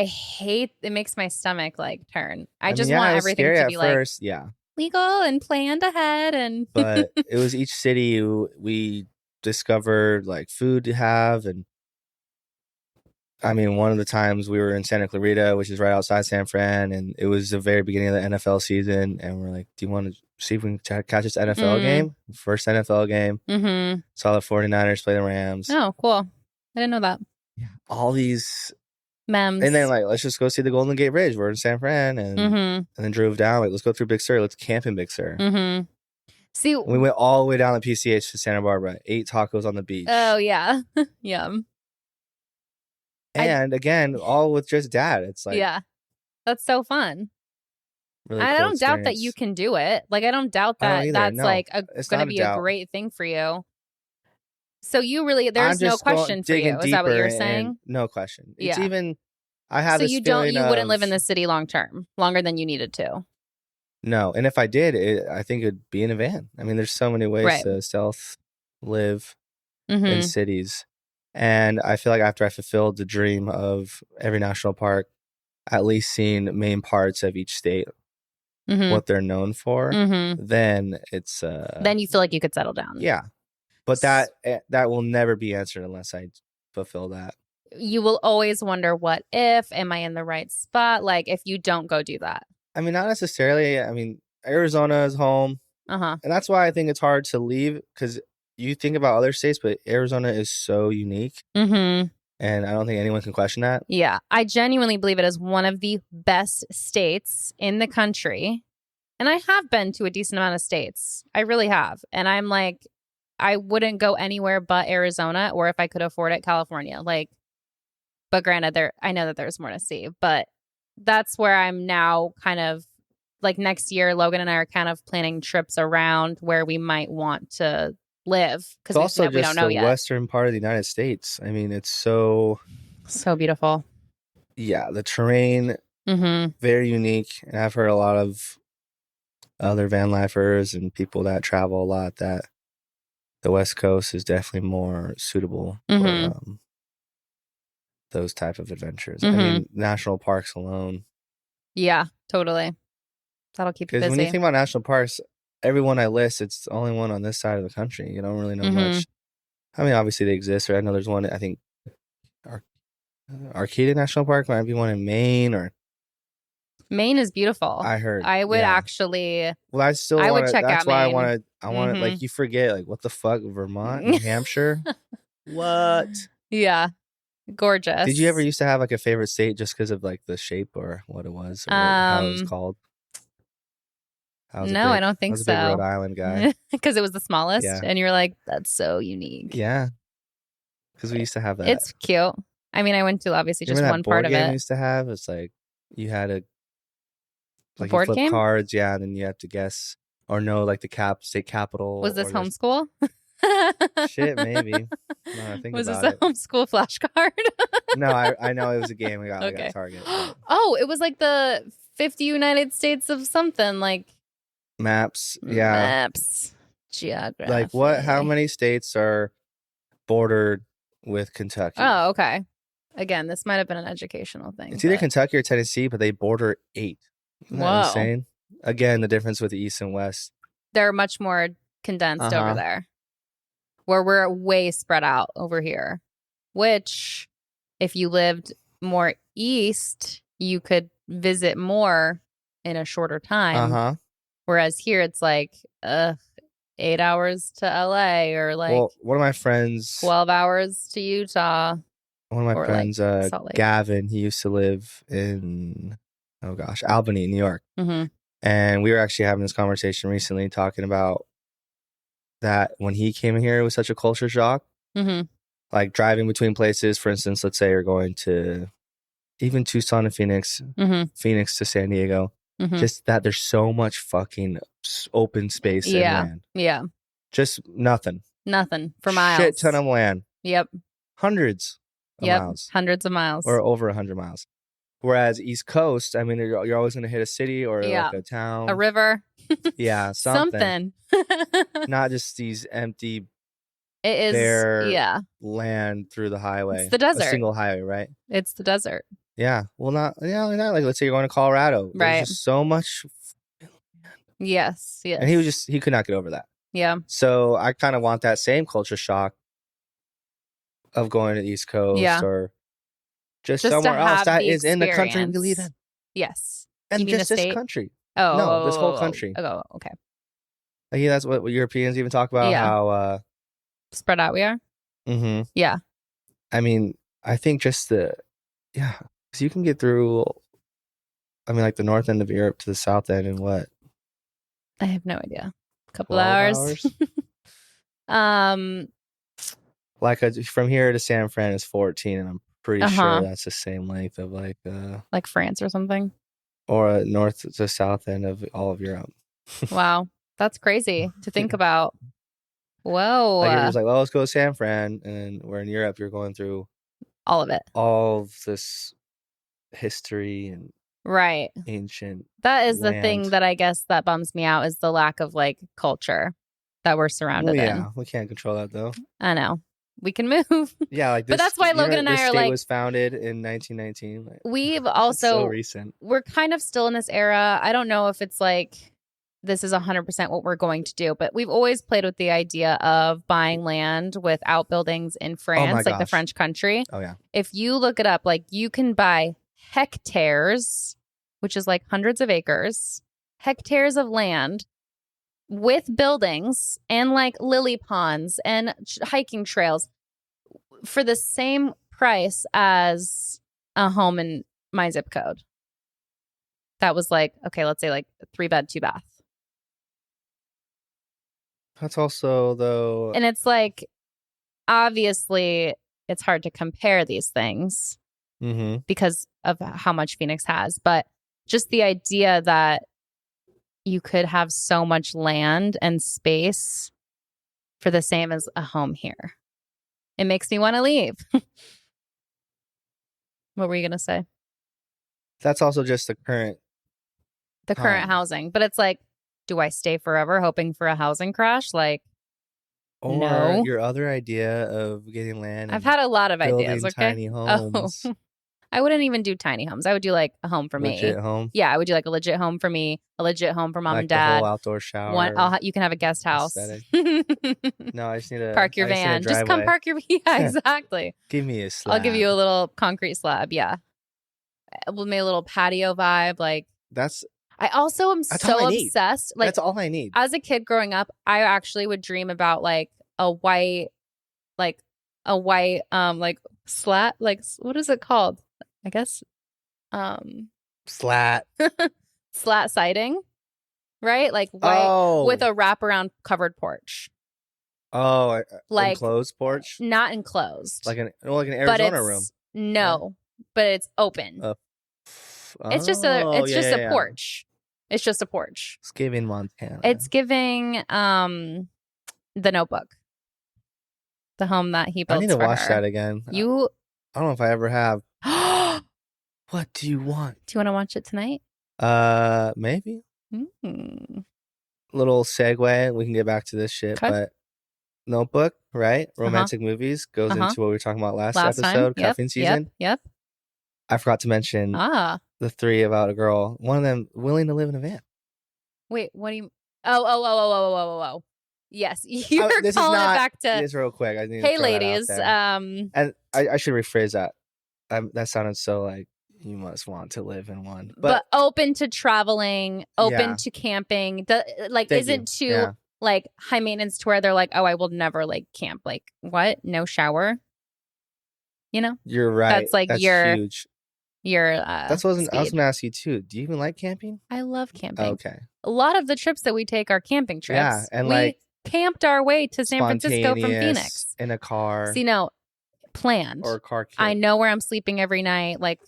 hate it. Makes my stomach turn. I just want everything to be first, yeah. legal and planned ahead. And but it was each city we discovered like food to have. And I mean, one of the times we were in Santa Clarita, which is right outside San Fran, and it was the very beginning of the NFL season, and we're like, do you want to see if we can catch this NFL game? First NFL game. Saw the 49ers play the Rams. Oh, cool. I didn't know that. Yeah. All these memes. And then like, let's just go see the Golden Gate Bridge. We're in San Fran, and then drove down. Like, let's go through Big Sur. Let's camp in Big Sur. See, we went all the way down the PCH to Santa Barbara. 8 tacos on the beach. Oh yeah, yum. And again, all with just dad. It's like, yeah, that's so fun. Really I cool don't doubt experience. that you can do it. Like, I don't doubt that that's like going to be a great thing for you. So you really, there's no question for you. Is that what you're saying? No question. It's even, I have so this you wouldn't live in the city long term, longer than you needed to. No. And if I did, I think it'd be in a van. I mean, there's so many ways to stealth live in cities. And I feel like after I fulfilled the dream of every national park, at least seeing main parts of each state, what they're known for, then it's... then you feel like you could settle down. Yeah. But that will never be answered unless I fulfill that. You will always wonder, what if? Am I in the right spot? Like, if you don't go do that. I mean, not necessarily. I mean, Arizona is home. And that's why I think it's hard to leave, because you think about other states, but Arizona is so unique. And I don't think anyone can question that. Yeah. I genuinely believe it is one of the best states in the country. And I have been to a decent amount of states. I really have. And I'm like, I wouldn't go anywhere but Arizona, or if I could afford it, California. Like, but granted, I know that there's more to see, but that's where I'm now kind of like next year. Logan and I are kind of planning trips around where we might want to live, because we don't know yet. The western part of the United States. I mean, it's so beautiful. Yeah, the terrain, very unique. And I've heard a lot of other van lifers and people that travel a lot that the West Coast is definitely more suitable for those type of adventures. I mean, national parks alone. Yeah, totally. That'll keep you busy. Because when you think about national parks, everyone I list, it's the only one on this side of the country. You don't really know much. I mean, obviously they exist. Right? I know there's one, I think, Arcata National Park might be one in Maine, or Maine is beautiful. I heard. I would actually. Well, I would check out Maine. That's why I want to. Like, you forget, like, what the fuck, Vermont, New Hampshire, what? Yeah, gorgeous. Did you ever used to have like a favorite state just because of like the shape or what it was, or how it was called? No, I don't think so. I was a big Rhode Island guy because it was the smallest, and you were like, "That's so unique." Yeah, because we used to have that. It's cute. I mean, I went to obviously just one part of it. We used to have. It's like you had a board you flip game cards, and then you have to guess or know like the state capital. Was this homeschool? Shit, maybe. No, I think was about this a homeschool flashcard? No, I know it was a game. We got Target. But... Oh, it was like the 50 United States of something, like maps. Yeah, maps. Geography. Like what? How many states are bordered with Kentucky? Oh, okay. Again, this might have been an educational thing. It's either Kentucky or Tennessee, but they border 8. Isn't that insane? Again, the difference with the East and West. They're much more condensed over there, where we're way spread out over here. Which, if you lived more east, you could visit more in a shorter time. Whereas here, it's like 8 hours to LA, or like one of my friends, 12 hours to Utah. One of my friends, Gavin, he used to live in, Albany, New York. And we were actually having this conversation recently talking about that when he came in here, it was such a culture shock. Like driving between places, for instance, let's say you're going to even Tucson and Phoenix, Phoenix to San Diego. Just that there's so much fucking open space and land. Yeah. Just nothing for miles. Shit ton of land. Yep. Hundreds of miles. Hundreds of miles. Or over 100 miles. Whereas East Coast, I mean, you're always going to hit a city or like a town. A river. Yeah, something. Not just these empty, bare land through the highway. It's the desert. A single highway, right? It's the desert. Yeah. Well, not like, let's say you're going to Colorado. Right. There's just so much. Yes. And he could not get over that. Yeah. So I kind of want that same culture shock of going to the East Coast or just somewhere else that is in the country we live in. Yes. And just this country. Oh. No, this whole country. Oh, okay. I think that's what Europeans even talk about, how spread out we are. Mm-hmm. Yeah. I mean, I think just because you can get through, I mean, like the north end of Europe to the south end in what? I have no idea. A couple hours. Like from here to San Fran is 14, and I'm pretty sure that's the same length of like France or something, or north to south end of all of Europe. Wow, that's crazy to think about. Whoa! Like you're just like, well, let's go to San Fran, and we're in Europe. You're going through all of it, all of this history and ancient. That is land. The thing that I guess that bums me out is the lack of like culture that we're surrounded in. Yeah, we can't control that though. I know. We can move. Yeah, like this, but that's why Logan and I are like, was founded in 1919. Like, we've also so recent. We're kind of still in this era. I don't know if it's like this is 100% what we're going to do, but we've always played with the idea of buying land with outbuildings in France, like the French country. Oh yeah. If you look it up, like you can buy hectares, which is like hundreds of acres, hectares of land with buildings and like lily ponds and hiking trails for the same price as a home in my zip code. That was like, okay, let's say like 3-bed, 2-bath. That's also though. And it's like, obviously it's hard to compare these things because of how much Phoenix has. But just the idea that you could have so much land and space for the same as a home here. It makes me want to leave. What were you going to say? That's also just the current housing. But it's like, do I stay forever hoping for a housing crash? Like, or no. Your other idea of getting land. I've had a lot of ideas. Okay, tiny homes. Oh. I wouldn't even do tiny homes. I would do like a home for me. Legit home? Yeah, I would do like a legit home for me, a legit home for mom like and dad. The whole outdoor shower. You can have a guest house. No, I just need to park your van. Just come park your yeah, exactly. Give me a slab. I'll give you a little concrete slab. Yeah, we'll make a little patio vibe. Like I also am so obsessed. Like that's all I need. As a kid growing up, I actually would dream about like a white slat. Like what is it called? I guess slat siding, right? Like white with a wraparound covered porch. Oh, like enclosed porch? Not enclosed. Like an Arizona room. No, but it's open. It's just a porch. It's just a porch. It's giving Montana. It's giving The Notebook. The home that he built. I need to watch that again. I don't know if I ever have. What do you want? Do you want to watch it tonight? Maybe. Little segue. We can get back to this shit, but Notebook, right? Romantic movies goes into what we were talking about last episode, cuffing season. Yep. I forgot to mention the 3 about a girl. One of them willing to live in a van. Wait, what do you? Oh. Yes, you're calling it back to. Just real quick. I need hey, ladies. And I should rephrase that. That sounded so like you must want to live in one, but open to traveling, open to camping. Isn't too like high maintenance to where they're like, oh, I will never like camp. Like what? No shower. You know, you're right. That's like huge. That's what I was going to ask you too. Do you even like camping? I love camping. Okay. A lot of the trips that we take are camping trips. Yeah, and we camped our way to San Francisco from Phoenix in a car. See, no, planned or a car kit. I know where I'm sleeping every night. Like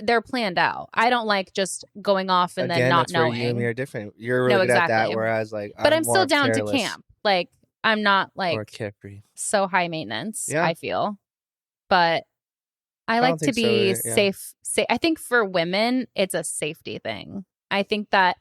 they're planned out. I don't like just going off and then not knowing. Where you and me are different. You're really good at that. Whereas like, but I'm still down to camp. Like I'm not like carefree. So high maintenance. I feel, but I like to be safe. I think for women, it's a safety thing. I think that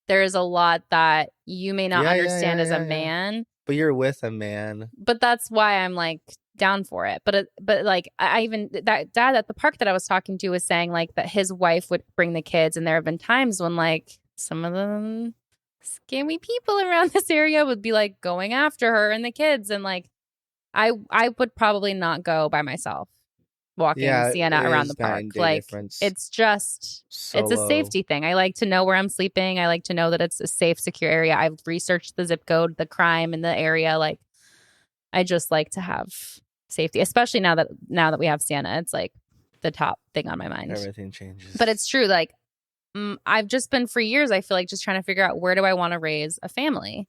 there is a lot that you may not understand as a man. But you're with a man. But that's why I'm like down for it. But like I even that dad at the park that I was talking to was saying like that his wife would bring the kids, and there have been times when like some of them scammy people around this area would be like going after her and the kids. And like, I would probably not go by myself walking Sienna around the park. Like it's just, it's a safety thing. I like to know where I'm sleeping. I like to know that it's a safe, secure area. I've researched the zip code, the crime in the area. Like I just like to have safety, especially now that we have Sienna. It's like the top thing on my mind. Everything changes. But it's true. Like I've just been for years, I feel like just trying to figure out, where do I want to raise a family?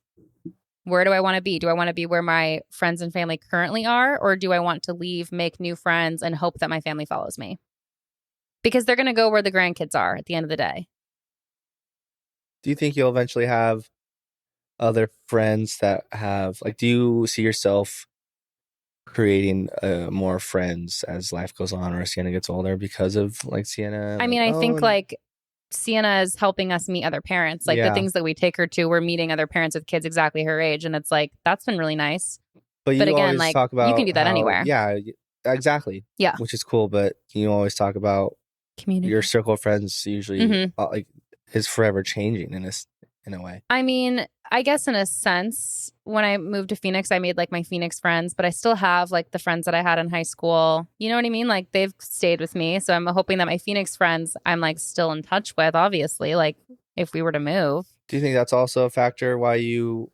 Where do I want to be? Do I want to be where my friends and family currently are? Or do I want to leave, make new friends, and hope that my family follows me? Because they're going to go where the grandkids are at the end of the day. Do you think you'll eventually have other friends that have, like, do you see yourself creating more friends as life goes on or as Sienna gets older because of, like, Sienna? I mean, I think, like, Sienna is helping us meet other parents. Like the things that we take her to, we're meeting other parents with kids exactly her age. And it's like, that's been really nice. But again, like talk about you can do that anywhere. Yeah, exactly. Yeah. Which is cool. But you always talk about community. Your circle of friends usually like is forever changing in a way. I mean, I guess in a sense, when I moved to Phoenix, I made like my Phoenix friends, but I still have like the friends that I had in high school. You know what I mean? Like they've stayed with me. So I'm hoping that my Phoenix friends I'm like still in touch with, obviously, like if we were to move. Do you think that's also a factor why you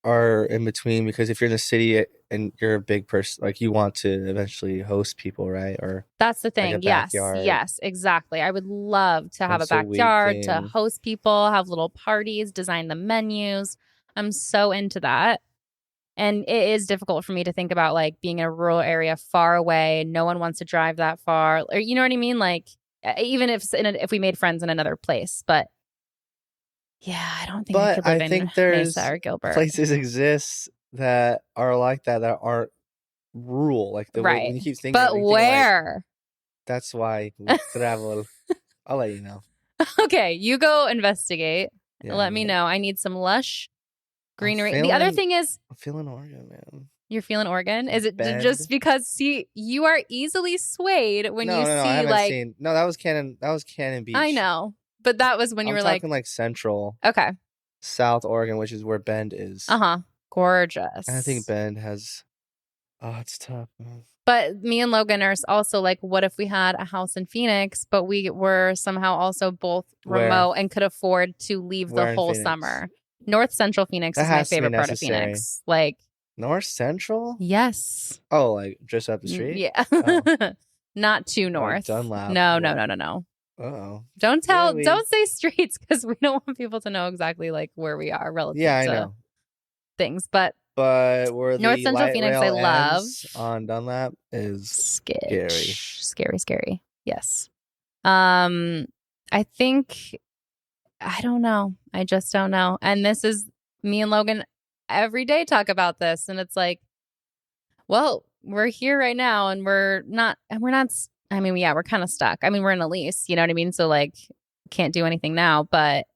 are in between? Because if you're in the city and you're a big person, like you want to eventually host people, right? Or that's the thing. Like yes, exactly. I would love to have a backyard to host people, have little parties, design the menus. I'm so into that. And it is difficult for me to think about like being in a rural area far away. No one wants to drive that far. Or you know what I mean? Like even if we made friends in another place, but yeah, I don't think I could live in Mesa or Gilbert. Places exist that are like that aren't rural. Like the way when you keep thinking, but where? Like, that's why we travel. I'll let you know. Okay, you go investigate. Yeah, let me know. I need some lush greenery. The other thing is, I'm feeling Oregon, man. You're feeling Oregon? Is it just because you are easily swayed when you see like No, that was Cannon Beach. I know. But that was when you were like central. Okay. South Oregon, which is where Bend is. Gorgeous. And I think Bend has it's tough. But me and Logan are also like, what if we had a house in Phoenix, but we were somehow also both remote and could afford to leave the whole summer? North Central Phoenix is my favorite part of Phoenix. Like North Central? Yes. Oh, like just up the street? Yeah. Oh. Not too north. Like Dunlap. No. Uh-oh. Don't say streets because we don't want people to know exactly like where we are relative to things. But where the North Central Phoenix I love on Dunlap is scary. Yes. I think I don't know. I just don't know. And this is me and Logan every day talk about this, and it's like, well, we're here right now and we're not I mean, yeah, we're kind of stuck. I mean, we're in a lease, you know what I mean? So like can't do anything now, but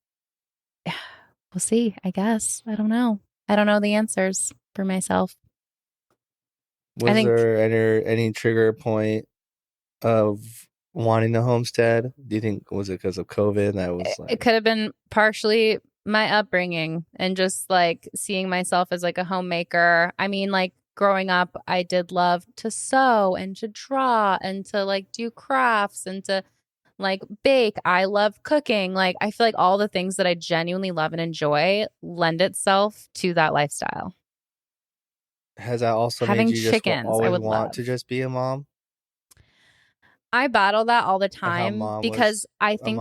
we'll see, I guess. I don't know the answers for myself. Was there any trigger point of wanting the homestead? Do you think was it because of COVID? That was like... It could have been partially my upbringing and just like seeing myself as like a homemaker. I mean, like growing up, I did love to sew and to draw and to like do crafts and to like bake. I love cooking. Like I feel like all the things that I genuinely love and enjoy lend itself to that lifestyle. Has that also having made you chickens? Just always I would want to just be a mom? I battle that all the time because I think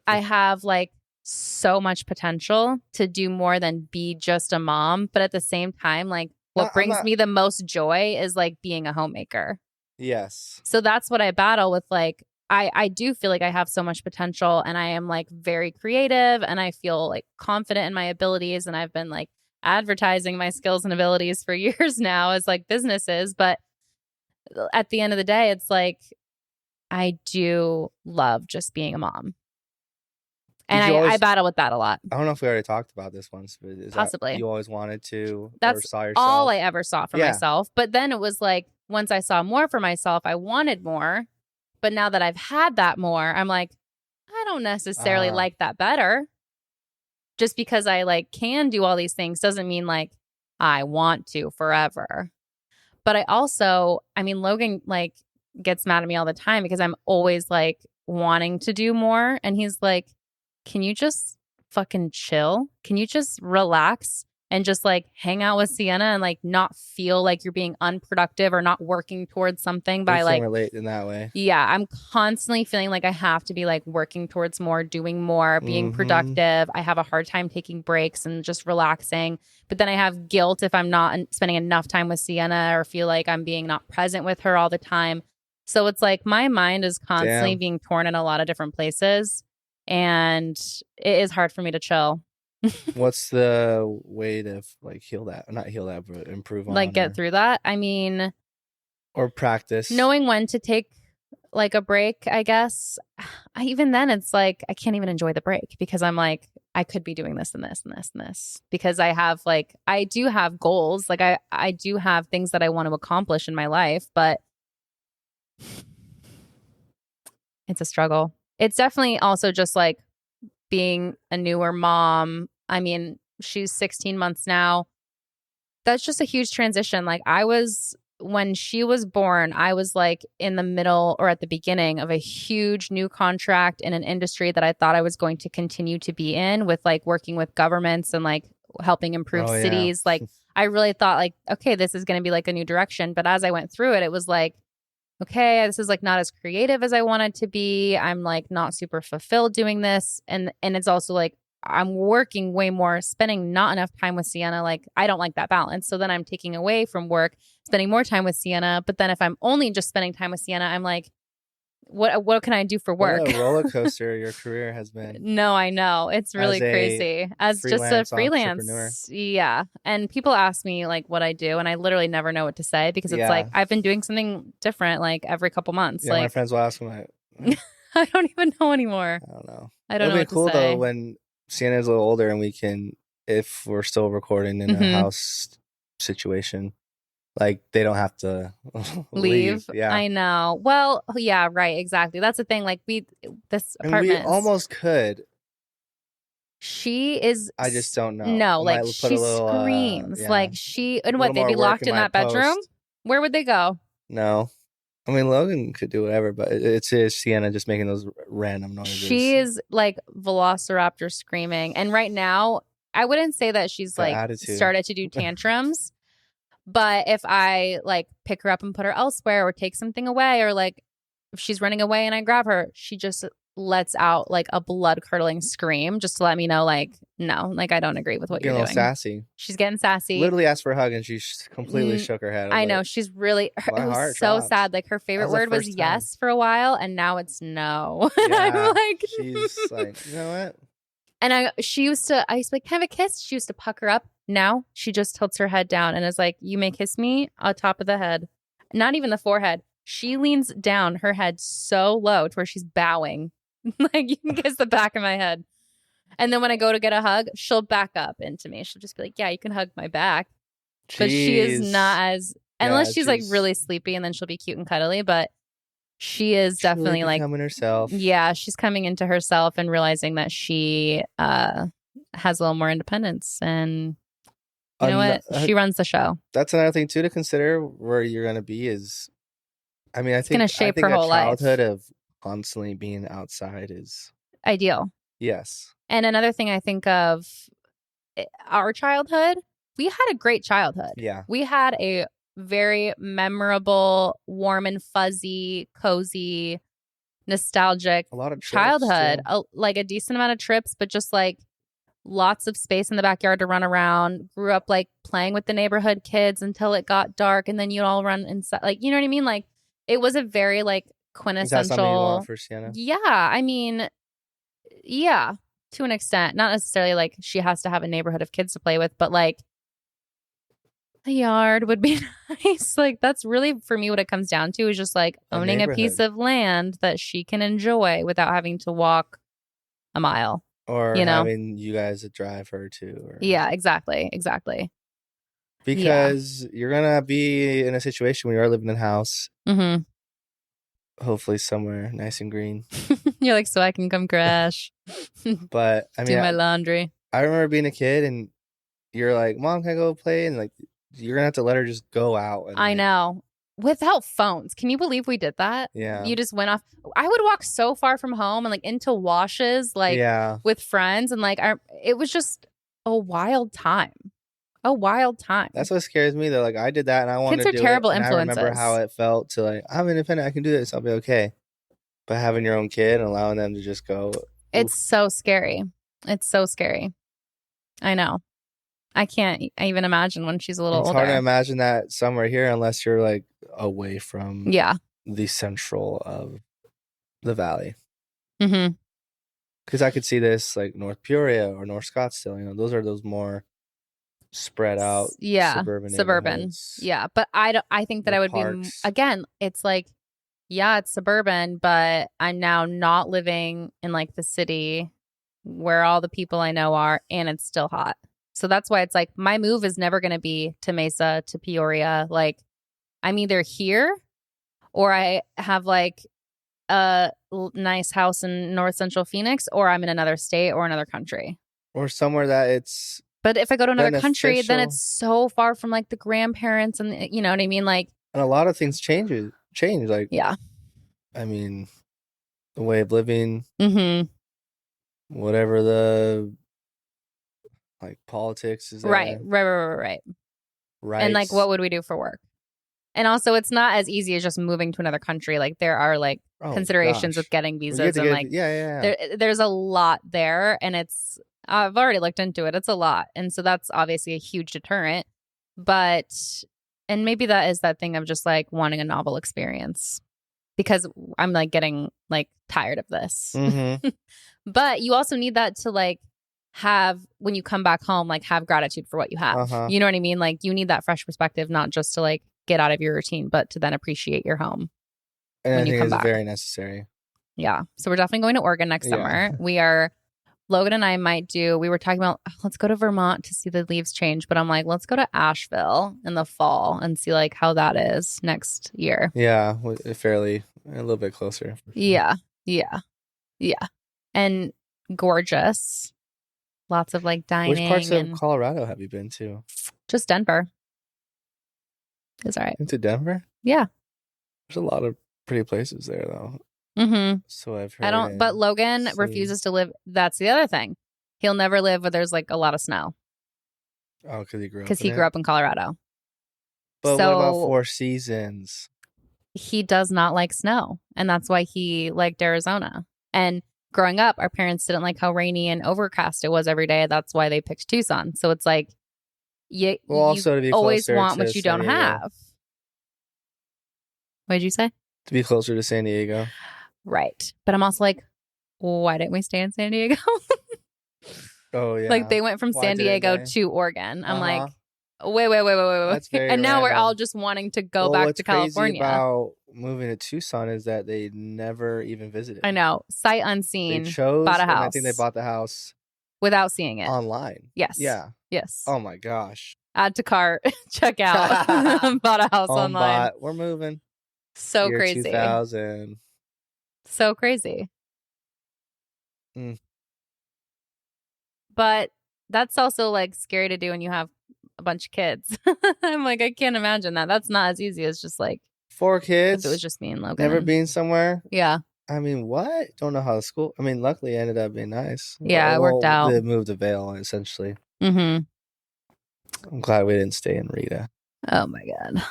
I have like so much potential to do more than be just a mom. But at the same time, like what brings me the most joy is like being a homemaker. Yes. So that's what I battle with. Like, I do feel like I have so much potential and I am like very creative and I feel like confident in my abilities. And I've been like advertising my skills and abilities for years now as like businesses. But at the end of the day, it's like, I do love just being a mom. And I battle with that a lot. I don't know if we already talked about this once, but possibly you always wanted to. That's or saw yourself? All I ever saw for myself. But then it was like once I saw more for myself, I wanted more. But now that I've had that more, I'm like, I don't necessarily like that better. just because I like can do all these things doesn't mean like I want to forever. But I mean, Logan like gets mad at me all the time because I'm always like wanting to do more. And he's like, can you just fucking chill? Can you just relax and just like hang out with Sienna and like not feel like you're being unproductive or not working towards something by like relate in that way. Yeah, I'm constantly feeling like I have to be like working towards more, doing more, being productive. I have a hard time taking breaks and just relaxing. But then I have guilt if I'm not spending enough time with Sienna or feel like I'm being not present with her all the time. So it's like my mind is constantly being torn in a lot of different places. And it is hard for me to chill. What's the way to like heal that? Not heal that, but improve on like get through that? I mean, or practice knowing when to take like a break, I guess. Even then it's like I can't even enjoy the break because I'm like I could be doing this and this and this and this because I do have goals. Like I do have things that I want to accomplish in my life, but it's a struggle. It's definitely also just like being a newer mom. I mean, she's 16 months now. That's just a huge transition. Like when she was born, I was like in the middle or at the beginning of a huge new contract in an industry that I thought I was going to continue to be in with like working with governments and like helping improve cities. Like I really thought like, okay, this is going to be like a new direction. But as I went through it, it was like, okay, this is like not as creative as I wanted to be. I'm like not super fulfilled doing this. And it's also like I'm working way more, spending not enough time with Sienna. Like I don't like that balance. So then I'm taking away from work, spending more time with Sienna. But then if I'm only just spending time with Sienna, I'm like, what can I do for work? What a roller coaster your career has been. No, I know. It's really crazy. As just a freelance. Yeah. And people ask me like what I do and I literally never know what to say because it's like I've been doing something different like every couple months. Yeah, like my friends will ask me like, I don't even know anymore. I don't know. It'll be cool though when Sienna's a little older and we can, if we're still recording in a house situation, like they don't have to leave. Yeah, I know. Well, yeah, right, exactly. That's the thing. Like this apartment, we almost could. She is. I just don't know. No, like she screams. Like and what they'd be locked in that bedroom. Where would they go? No. I mean, Logan could do whatever, but it's Sienna just making those random noises. She is like velociraptor screaming. And right now, I wouldn't say that she's like started to do tantrums. But if I like pick her up and put her elsewhere or take something away or like if she's running away and I grab her, she just lets out like a blood curdling scream just to let me know like, no, like I don't agree with what you're doing. Sassy. She's getting sassy. Literally asked for a hug and she completely shook her head. I know. She's really, it was so sad. Like her favorite word was yes for a while and now it's no. Yeah, I'm like, she's like, you know what? And I used to be like, can I have a kiss? She used to pucker up. Now she just tilts her head down and is like, you may kiss me on top of the head. Not even the forehead. She leans down her head so low to where she's bowing. Like you can kiss the back of my head. And then when I go to get a hug, she'll back up into me. She'll just be like, yeah, you can hug my back. Jeez. But she is not as, unless she's like really sleepy and then she'll be cute and cuddly. But she is definitely like becoming herself. Yeah, she's coming into herself and realizing that she has a little more independence. And you know what? She runs the show. That's another thing too to consider where you're going to be is, I mean, I think it's going to shape her whole life. Childhood of constantly being outside is ideal. Yes. And another thing I think of our childhood, we had a great childhood. Yeah. We had a very memorable, warm and fuzzy, cozy, nostalgic a lot of childhood. Like a decent amount of trips, but just like lots of space in the backyard to run around. Grew up like playing with the neighborhood kids until it got dark and then you'd all run inside. Like, you know what I mean? Like it was a very like quintessential. Is that something you want for Sienna? Yeah. I mean, yeah, to an extent. Not necessarily like she has to have a neighborhood of kids to play with, but like a yard would be nice. Like that's really for me what it comes down to is just like owning a piece of land that she can enjoy without having to walk a mile. Or having you guys drive her to. Or... Yeah, exactly. Because you're going to be in a situation where you are living in a house. Mm-hmm. Hopefully somewhere nice and green. You're like, so I can come crash. But I mean, do my laundry. I remember being a kid and you're like, Mom, can I go play? And like, you're gonna have to let her just go out. And I know. Without phones. Can you believe we did that? Yeah. You just went off. I would walk so far from home and like into washes, like with friends. And like, it was just a wild time. A wild time. That's what scares me though. Like I did that and I wanted to do terrible it. And influences. I remember how it felt to like, I'm independent. I can do this. I'll be okay. But having your own kid and allowing them to just go. It's so scary. It's so scary. I know. I can't even imagine when she's a little older. It's hard to imagine that somewhere here unless you're like away from the central of the valley. Mm-hmm. Because I could see this like North Peoria or North Scottsdale. You know, those are those more spread out suburban. Yeah, but I think that I would parks. Be again. It's like, yeah, it's suburban, but I'm now not living in like the city where all the people I know are, and it's still hot. So that's why it's like my move is never going to be to Mesa, to Peoria. Like I'm either here or I have like a nice house in North Central Phoenix, or I'm in another state or another country. Or somewhere that it's... But if I go to another country, then it's so far from like the grandparents and you know what I mean? Like, and a lot of things change. Like, yeah. I mean, the way of living, whatever the... like politics is there. Right. And like, what would we do for work? And also, it's not as easy as just moving to another country. Like, there are like considerations with getting visas and like, there's a lot there. And I've already looked into it. It's a lot, and so that's obviously a huge deterrent. But and maybe that is that thing of just like wanting a novel experience because I'm like getting like tired of this. But you also need that to like have when you come back home, like have gratitude for what you have. You know what I mean? Like you need that fresh perspective, not just to like get out of your routine, but to then appreciate your home. And when I think it's very necessary. Yeah. So we're definitely going to Oregon next summer. Logan and I we were talking about, let's go to Vermont to see the leaves change. But I'm like, let's go to Asheville in the fall and see like how that is next year. Yeah. A little bit closer. Yeah. And gorgeous. Lots of like dining. Which parts of Colorado have you been to? Just Denver. It's all right. Into Denver? Yeah. There's a lot of pretty places there though. So I've heard. But Logan refuses to live. That's the other thing. He'll never live where there's like a lot of snow. Oh, because he grew up in Colorado. But what about Four Seasons? He does not like snow, and that's why he liked Arizona. And growing up, our parents didn't like how rainy and overcast it was every day. That's why they picked Tucson. So it's like you always want what you don't have. What did you say? To be closer to San Diego. Right. But I'm also like, why didn't we stay in San Diego? Oh, yeah. Like they went from San Diego to Oregon. I'm like, wait. And now we're all just wanting to go back to California. What's crazy about moving to Tucson is that they never even visited. I know. Sight unseen. They chose, bought a house. I think they bought the house. Without seeing it. Online. Yes. Yeah. Yes. Oh my gosh. Add to cart. Check out. Bought a house online. We're moving. So Year crazy. 2000. So crazy. But that's also like scary to do when you have a bunch of kids. I'm like, I can't imagine that. That's not as easy as just like 4 kids. If it was just me and Logan. Never been somewhere. Yeah. I mean, what? Don't know how the school. I mean, luckily it ended up being nice. Yeah, it worked out. They moved to Vail essentially. I'm glad we didn't stay in Rita. Oh my God.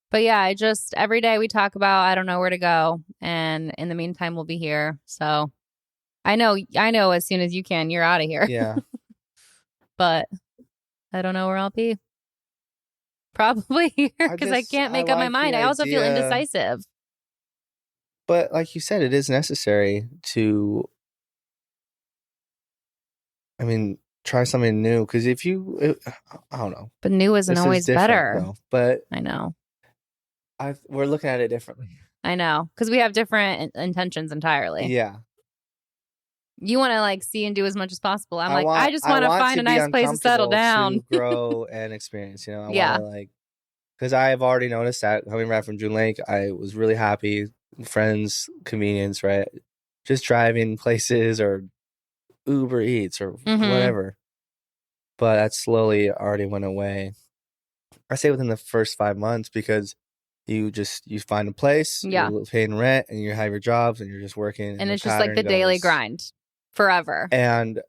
But yeah, every day we talk about, I don't know where to go. And in the meantime, we'll be here. So I know as soon as you can, you're out of here. Yeah. But I don't know where I'll be. Probably here because I can't make up my mind. I also feel indecisive. But like you said, it is necessary to, try something new. Because I don't know. But new isn't always better. Though, but I know. We're looking at it differently. I know. Because we have different intentions entirely. Yeah. You want to like see and do as much as possible. I just want to find a nice place to settle down. To grow and experience, I want to because I've already noticed that coming back from June Lake, I was really happy. Friends, convenience, right? Just driving places or Uber Eats or whatever. But that slowly already went away. I say within the first 5 months, because you find a place, you're paying rent, and you have your jobs, and you're just working. And it's just like the daily grind forever. And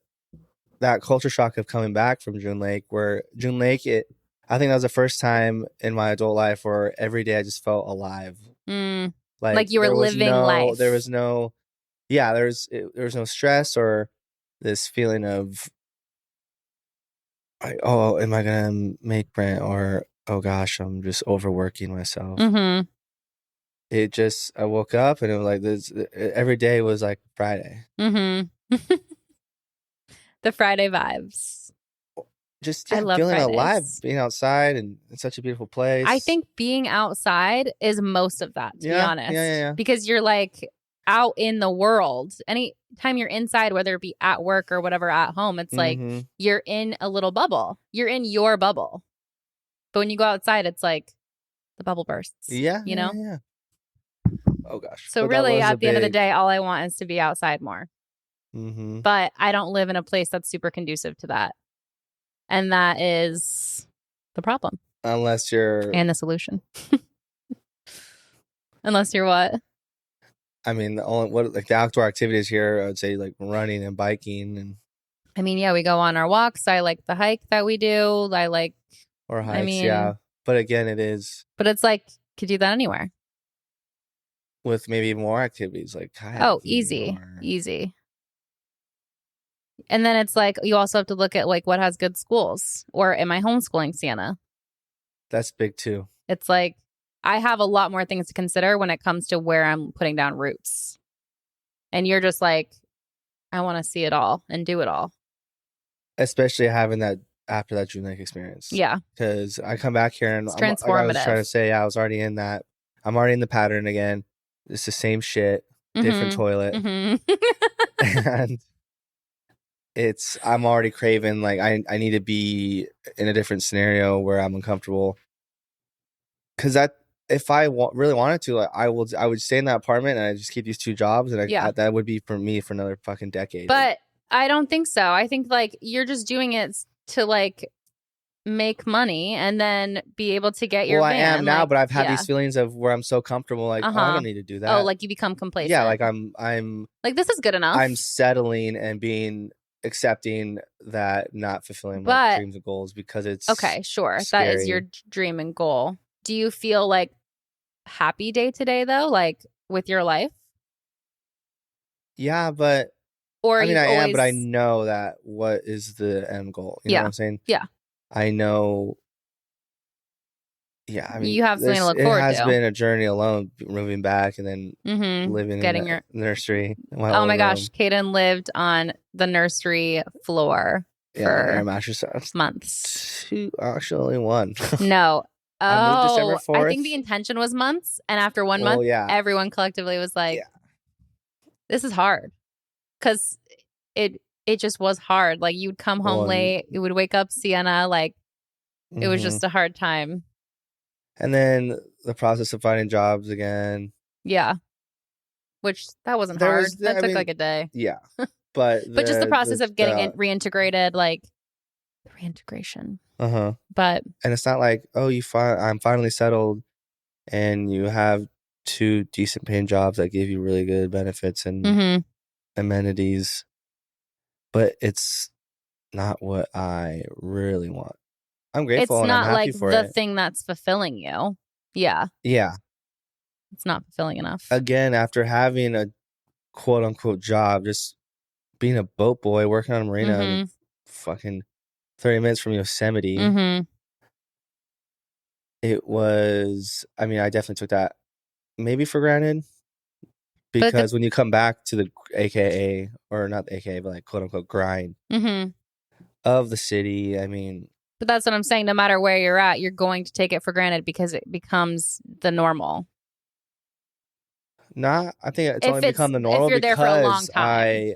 that culture shock of coming back from June Lake, I think that was the first time in my adult life where every day I just felt alive. Like you were living life. There was no stress or this feeling of, am I gonna make rent, or oh gosh, I'm just overworking myself. It just, I woke up and it was like this. Every day was like Friday. The Friday vibes. Just feeling Fridays. Alive, being outside, and it's such a beautiful place. I think being outside is most of that, to be honest. Yeah. Because you're like out in the world. Anytime you're inside, whether it be at work or whatever at home, it's like you're in a little bubble. You're in your bubble. But when you go outside, it's like the bubble bursts. Yeah. You know? Yeah. Oh gosh. So really, at the end of the day, all I want is to be outside more. But I don't live in a place that's super conducive to that. And that is the problem. Unless you're... And the solution. Unless you're what? I mean, the outdoor activities here, I would say like running and biking. And I mean, yeah, we go on our walks. I like the hike that we do. Or hikes, yeah. But again, it is... But it's like, could do that anywhere. With maybe more activities like kayaking. Oh, easy. And then it's like, you also have to look at like what has good schools, or am I homeschooling Sienna? That's big too. It's like, I have a lot more things to consider when it comes to where I'm putting down roots. And you're just like, I want to see it all and do it all. Especially having that after that June Lake experience. Yeah. Because I come back here and it's transformative. I was trying to say, I was already in that. I'm already in the pattern again. It's the same shit, different toilet. And I'm already craving, like, I need to be in a different scenario where I'm uncomfortable. Because if I really wanted to, like, I would stay in that apartment and I just keep these 2 jobs, and that would be for me for another fucking decade. But I don't think so. I think like you're just doing it to like make money and then be able to get your van. I am now, but I've had these feelings of where I'm so comfortable, like, I don't need to do that. Oh, like you become complacent. Yeah, like I'm like, this is good enough. I'm settling and accepting that not fulfilling my dreams and goals because it's okay, sure. Scary. That is your dream and goal. Do you feel like happy day to day though, like with your life? Yeah, but or I mean, I am, but I know that what is the end goal? You know what I'm saying? Yeah. I know. Yeah, I mean, you have something to look forward to. It has been a journey alone, moving back and then living in your nursery. Oh my gosh, Kadin lived on the nursery floor for mattress months. Actually, only one. No. I moved December 4th. I think the intention was months, and after 1 month, everyone collectively was like, "This is hard," because it just was hard. Like, you'd come home late, you would wake up Sienna, like it was just a hard time. And then the process of finding jobs again. Yeah, which that wasn't hard. That took like a day. Yeah, but just the process of getting it reintegrated, like reintegration. But and it's not like, oh, I'm finally settled, and you have 2 decent paying jobs that give you really good benefits and amenities, but it's not what I really want. I'm grateful and I'm happy for it. It's not like the thing that's fulfilling you. Yeah. Yeah. It's not fulfilling enough. Again, after having a quote unquote job, just being a boat boy, working on a marina, fucking 30 minutes from Yosemite. It was, I mean, I definitely took that maybe for granted. Because when you come back to the AKA, or not the AKA, but like quote unquote grind of the city, I mean. But that's what I'm saying. No matter where you're at, you're going to take it for granted because it becomes the normal. I think it's only become the normal if you're there for a long time.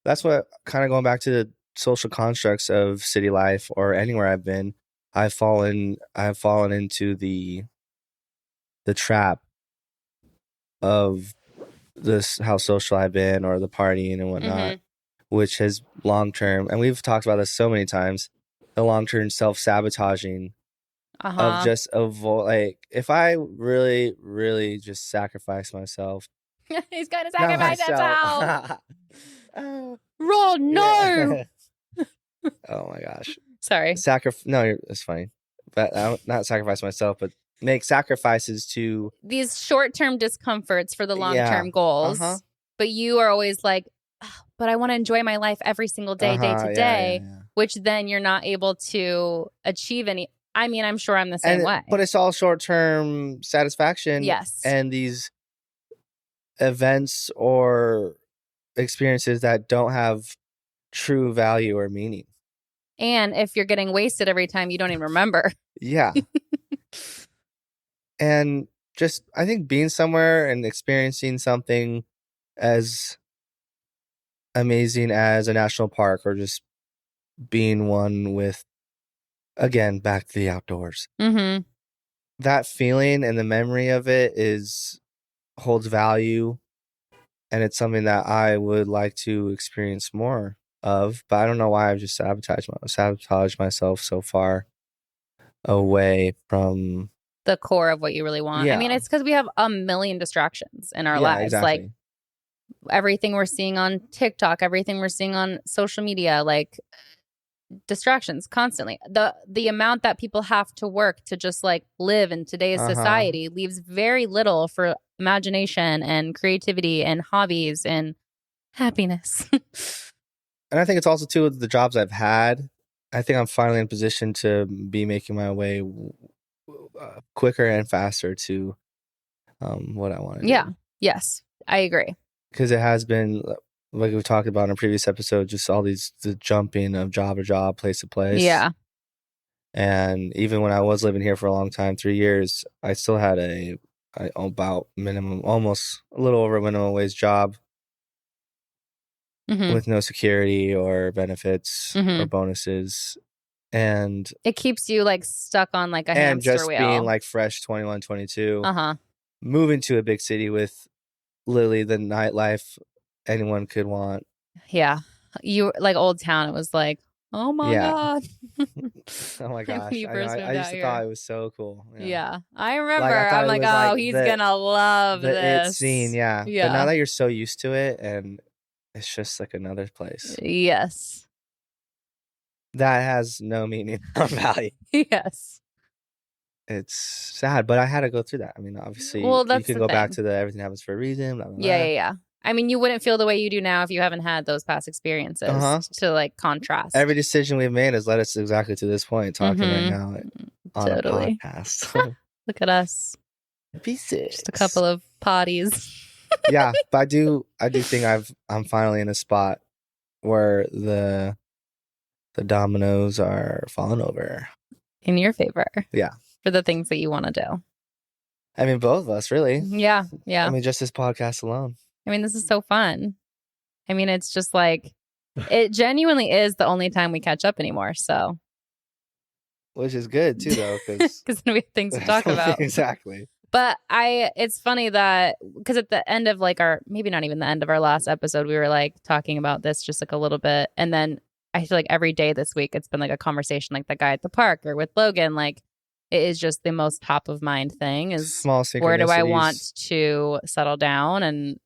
That's what, kind of going back to the social constructs of city life or anywhere I've been, I've fallen into the trap of this how social I've been or the partying and whatnot, which has long-term, and we've talked about this so many times, the long-term self-sabotaging of just avoid, like, if I really, really just sacrifice myself. He's going to sacrifice himself. Roll, no. Oh my gosh. Sorry. No, it's fine. But not sacrifice myself, but make sacrifices to these short-term discomforts for the long-term goals. But you are always like, oh, but I want to enjoy my life every single day, day to day, which then you're not able to achieve any. I mean, I'm sure I'm the same way. But it's all short-term satisfaction. Yes. And these events or experiences that don't have true value or meaning. And if you're getting wasted every time, you don't even remember. Yeah. And just, I think being somewhere and experiencing something as amazing as a national park, or just being one with, again, back to the outdoors. That feeling and the memory of it holds value, and it's something that I would like to experience more of, but I don't know why I've just sabotaged myself so far away from the core of what you really want. I mean, it's because we have a million distractions in our lives. Exactly. Like everything we're seeing on TikTok, everything we're seeing on social media, like distractions constantly. The amount that people have to work to just like live in today's society leaves very little for imagination and creativity and hobbies and happiness. And I think it's also too with the jobs I've had. I think I'm finally in a position to be making my way quicker and faster to what I want to do. Yes, I agree. Because it has been, like we talked about in a previous episode, just all the jumping of job to job, place to place. Yeah. And even when I was living here for a long time, 3 years, I still had about minimum, almost a little over a minimum wage job. With no security or benefits or bonuses. And it keeps you like stuck on like a hamster wheel. And just being like fresh 21, 22. Moving to a big city with literally the nightlife anyone could want. Yeah. You like Old Town, it was like, oh my God. Oh my gosh. I used to thought it was so cool. Yeah. I remember. Like, I'm like, oh, he's gonna love this. It scene, yeah. But now that you're so used to it, and it's just like another place. Yes. That has no meaning or value. Yes. It's sad, but I had to go through that. I mean, obviously, you could go back to the everything happens for a reason. Blah, blah, blah. Yeah. I mean, you wouldn't feel the way you do now if you haven't had those past experiences to like contrast. Every decision we've made has led us exactly to this point, talking right now on a podcast. Look at us. Just a couple of potties. Yeah, but I do think I'm finally in a spot where the dominoes are falling over in your favor. Yeah, for the things that you want to do. I mean, both of us, really. Yeah. I mean, just this podcast alone. I mean, this is so fun. I mean, it's just like it genuinely is the only time we catch up anymore. So, which is good too, though, because then we have things to talk about. Exactly. But it's funny that because at the end of like maybe not even the end of our last episode, we were like talking about this just like a little bit. And then I feel like every day this week, it's been like a conversation like the guy at the park or with Logan. Like it is just the most top of mind thing is small synchronicities. Where do I want to settle down? And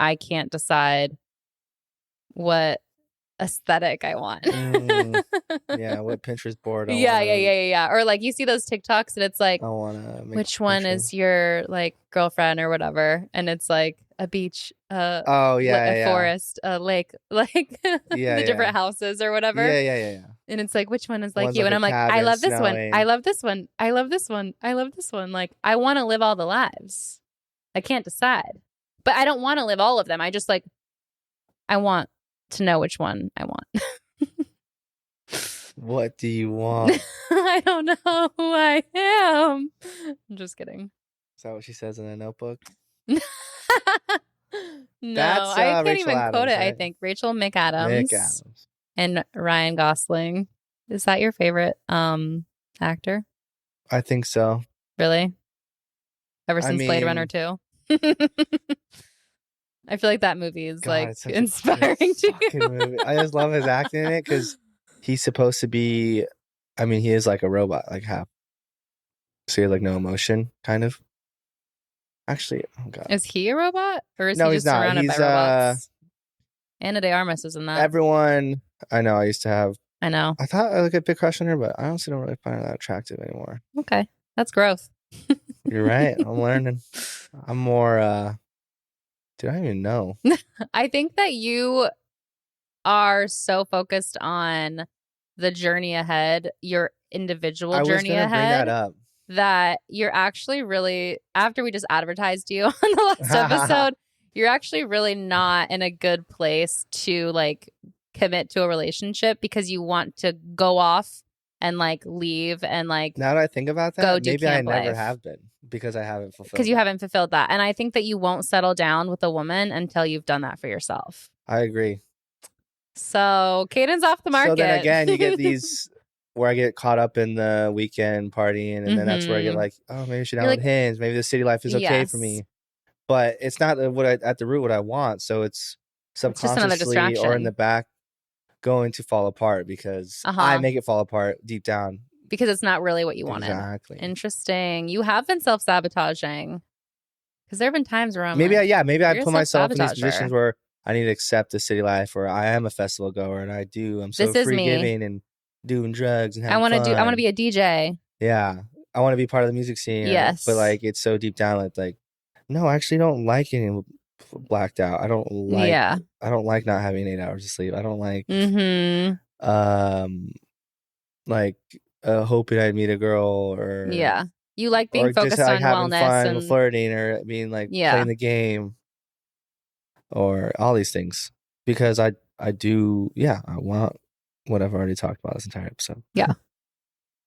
I can't decide what aesthetic I want. Yeah, what Pinterest board. Yeah. Or like you see those TikToks and it's like, I want to. Which one is your like girlfriend or whatever? And it's like a beach, a forest, a lake, like the different houses or whatever. Yeah. And it's like, which one is like you? And I'm like, I love this one. I love this one. I love this one. I love this one. Like I want to live all the lives. I can't decide, but I don't want to live all of them. I just like, I want to know which one I want. What do you want? I don't know who I am. I'm just kidding. Is that what she says in a notebook? No, That's, I can't Rachel even Adams, quote it. right? I think Rachel McAdams and Ryan Gosling. Is that your favorite actor? I think so. Really? Ever since Blade Runner 2? I feel like that movie is God, like it's such inspiring a to fucking you. movie. I just love his acting in it because he's supposed to be. I mean, he is like a robot, like half. So he has like no emotion, kind of. Actually, oh god, Is he a robot, or is no, he he's just not. surrounded by He's robots? Anna de Armas is in that. everyone. I know. I used to have. I know. I thought I like a big crush on her, but I honestly don't really find her that attractive anymore. Okay, that's growth. You're right. I'm learning. I'm more. Dude, I don't even know. I think that you are so focused on the journey ahead, your individual journey ahead. Bring that up. That you're actually really, after we just advertised you on the last episode, you're actually really not in a good place to like commit to a relationship because you want to go off and like leave and like. Now that I think about that, go do maybe I camp never life. have been because I haven't fulfilled. Because you haven't fulfilled that, and I think that you won't settle down with a woman until you've done that for yourself. I agree. So Kadin's off the market. So then again, you get these where I get caught up in the weekend partying, and then that's where I get like, oh, maybe I should download Hinge. Maybe the city life is okay for me. But it's not at the root what I want. So it's subconsciously or in the back going to fall apart because I make it fall apart deep down. Because it's not really what you wanted. Exactly. Interesting. You have been self-sabotaging. Because there have been times where I'm maybe like, I put myself in these positions where I need to accept the city life, or I am a festival goer, and I'm so free giving and doing drugs and having fun. I want to be a DJ. Yeah. I want to be part of the music scene. Yes. But like it's so deep down like no, I actually don't like getting blacked out. I don't like not having 8 hours of sleep. I don't like hoping I'd meet a girl or you like being focused just, like, on wellness fun, and flirting or being like playing the game or all these things because I want what I've already talked about this entire episode. Yeah.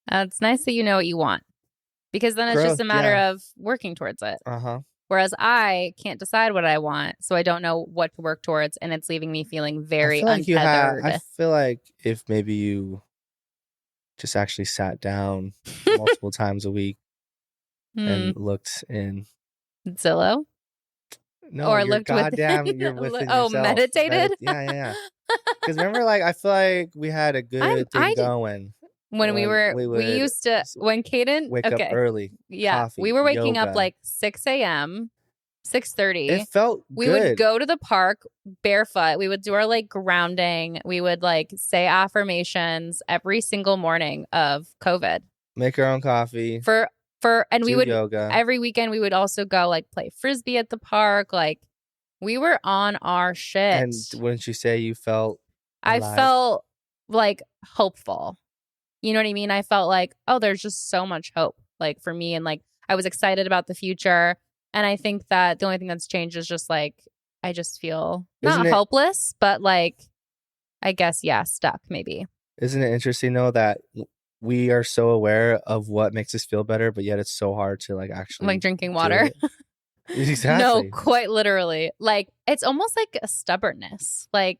It's nice that you know what you want because then it's just a matter of working towards it. Whereas I can't decide what I want, so I don't know what to work towards, and it's leaving me feeling very untethered. I feel like if maybe you just actually sat down multiple times a week and looked in Zillow, no, or looked goddamn, you're within yourself. Meditated. Yeah. Because remember, like I feel like we had a good thing going. When we used to, when Kadin wake up early. Yeah. Coffee, we were waking up like 6 a.m., 6:30. It felt good. We would go to the park barefoot. We would do our like grounding. We would like say affirmations every single morning of COVID. Make our own coffee. And we would yoga. Every weekend we would also go like play frisbee at the park. Like we were on our shit. And wouldn't you say you felt alive? I felt like hopeful. You know what I mean? I felt like, oh, there's just so much hope, like for me. And like, I was excited about the future. And I think that the only thing that's changed is just like, I just feel not hopeless, but like, I guess, stuck maybe. Isn't it interesting though that we are so aware of what makes us feel better, but yet it's so hard to like actually like drinking water. Exactly. No, quite literally. Like, it's almost like a stubbornness. Like,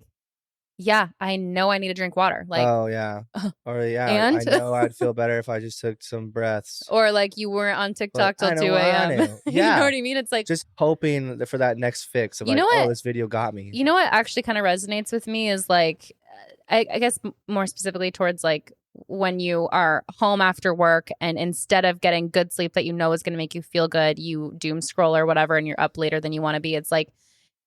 yeah, I know I need to drink water. Like, oh yeah, or and? I know I'd feel better if I just took some breaths. Or like you weren't on TikTok till 2 a.m. Yeah, you know what I mean? It's like just hoping for that next fix of like, oh, this video got me. You know what actually kind of resonates with me is like, I guess more specifically towards like when you are home after work and instead of getting good sleep that you know is going to make you feel good, you doom scroll or whatever, and you're up later than you want to be. It's like,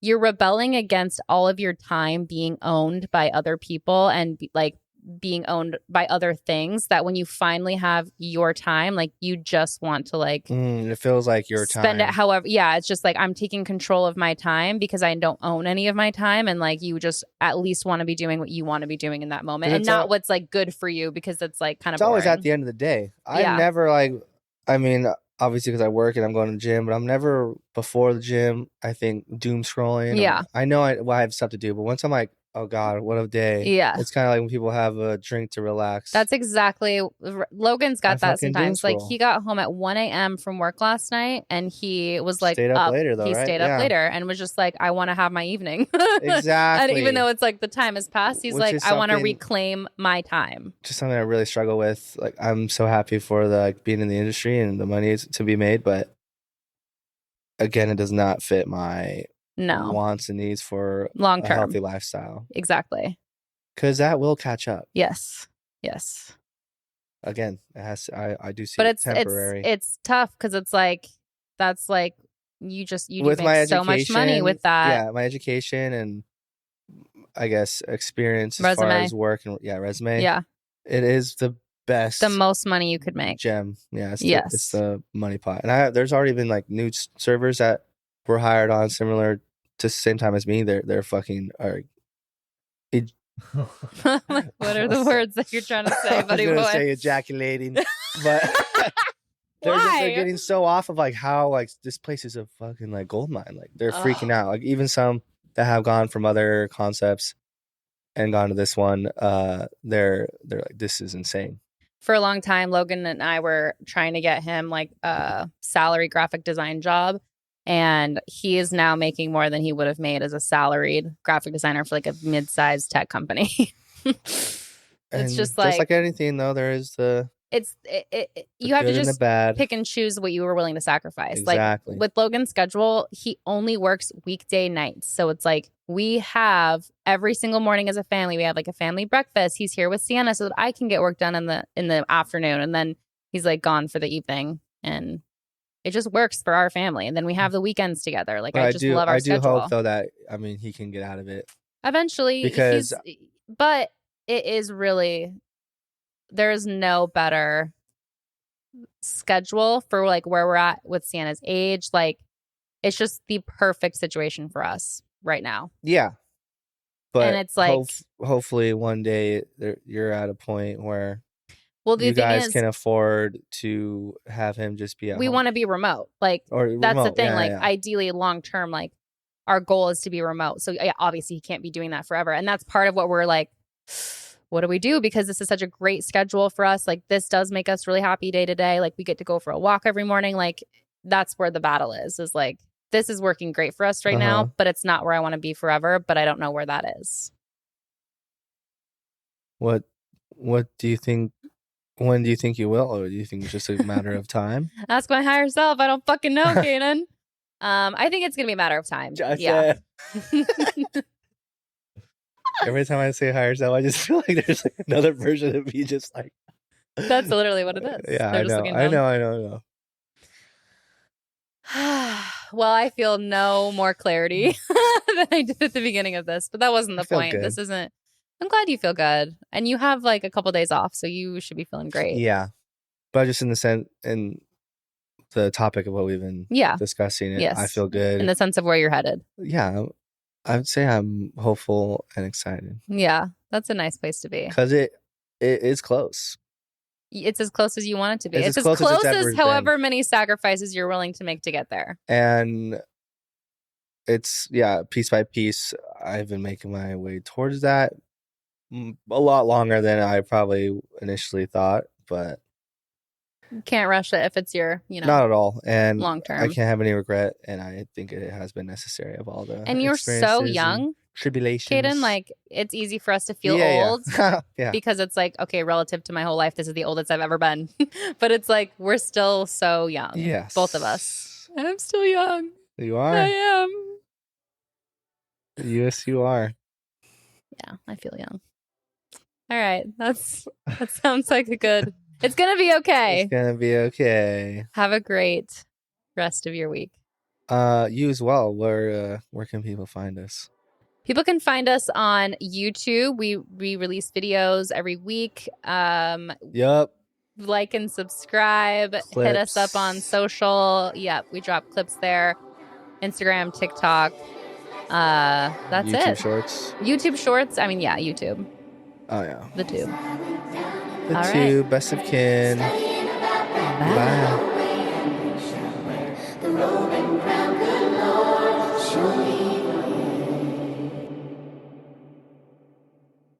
you're rebelling against all of your time being owned by other people and like being owned by other things that when you finally have your time, like you just want to like it feels like your time. Spend it however. Yeah, it's just like I'm taking control of my time because I don't own any of my time. And like you just at least want to be doing what you want to be doing in that moment and not what's like good for you because it's like kind of boring. Always at the end of the day. I never like, I mean, obviously because I work and I'm going to the gym, but I'm never before the gym, I think, doom scrolling. Yeah. I know I have stuff to do, but once I'm like, oh God, what a day. Yeah. It's kind of like when people have a drink to relax. That's exactly, Logan's got that sometimes. Like he got home at 1 a.m. from work last night and he was like stayed up later though, He stayed up later and was just like, I want to have my evening. Exactly. And even though it's like the time has passed, he's like, I want to reclaim my time. Just something I really struggle with. Like I'm so happy for the like, being in the industry and the money to be made, but again, it does not fit my wants and needs for long-term a healthy lifestyle. Exactly. Because that will catch up. Yes. Again, it has. I do see. But it's temporary. It's tough because it's like that's like you with make my so much money with that. Yeah, my education and I guess experience as far as work and resume. Yeah, it is the best, the most money you could make. Gem. Yeah, it's the money pot. And there's already been like new servers that were hired on similar to the same time as me. They're fucking what are the words that you're trying to say, buddy boy? I was gonna say ejaculating, but they're getting so off of like how like this place is a fucking like gold mine. Like they're freaking out. Like even some that have gone from other concepts and gone to this one, they're like, this is insane. For a long time, Logan and I were trying to get him like a salary graphic design job. And he is now making more than he would have made as a salaried graphic designer for like a mid-sized tech company. It's just like anything, though, there is you have to just pick and choose what you were willing to sacrifice. Exactly. Like with Logan's schedule, he only works weekday nights. So it's like we have every single morning as a family, we have like a family breakfast. He's here with Sienna so that I can get work done in the afternoon. And then he's like gone for the evening. And it just works for our family. And then we have the weekends together. Like I just love our schedule. I do hope though that he can get out of it eventually. But it is really, there is no better schedule for like where we're at with Sienna's age. Like it's just the perfect situation for us right now. Yeah. But and it's like hopefully one day you're at a point where you guys can afford to have him just be at we home. Want to be remote. Like that's the thing. Ideally long term, like our goal is to be remote. So obviously he can't be doing that forever. And that's part of what we're like, what do we do? Because this is such a great schedule for us. Like this does make us really happy day to day. Like we get to go for a walk every morning. Like that's where the battle is like, this is working great for us right now, but it's not where I want to be forever. But I don't know where that is. What do you think? When do you think you will? Or do you think it's just a matter of time? Ask my higher self. I don't fucking know, Kanan. I think it's going to be a matter of time. Yeah. Every time I say higher self, I just feel like there's like another version of me just like... That's literally what it is. Yeah, I know. Well, I feel no more clarity than I did at the beginning of this, but that wasn't the point. Good. This isn't... I'm glad you feel good. And you have like a couple days off, so you should be feeling great. Yeah. But just in the topic of what we've been discussing, I feel good. In the sense of where you're headed. Yeah. I would say I'm hopeful and excited. Yeah. That's a nice place to be. Because it is close. It's as close as you want it to be. It's as close as however many sacacrifices you're willing to make to get there. And it's, piece by piece, I've been making my way towards that. A lot longer than I probably initially thought, but you can't rush it if it's your, not at all. And long term, I can't have any regret, and I think it has been necessary of all the. And you're so young, tribulations, Kadin. Like it's easy for us to feel old, because it's like, okay, relative to my whole life, this is the oldest I've ever been. But it's like we're still so young, both of us. I'm still young. You are. I am. Yes, you are. Yeah, I feel young. All right. That sounds like a good... It's going to be okay. It's going to be okay. Have a great rest of your week. You as well. Where can people find us? People can find us on YouTube. We release videos every week. Yep. Like and subscribe. Clips. Hit us up on social. Yep. We drop clips there. Instagram, TikTok. That's YouTube it. Shorts. YouTube Shorts. I mean, YouTube. Oh, yeah. The tube. The tube. Right. Best of kin. Bye. Bye.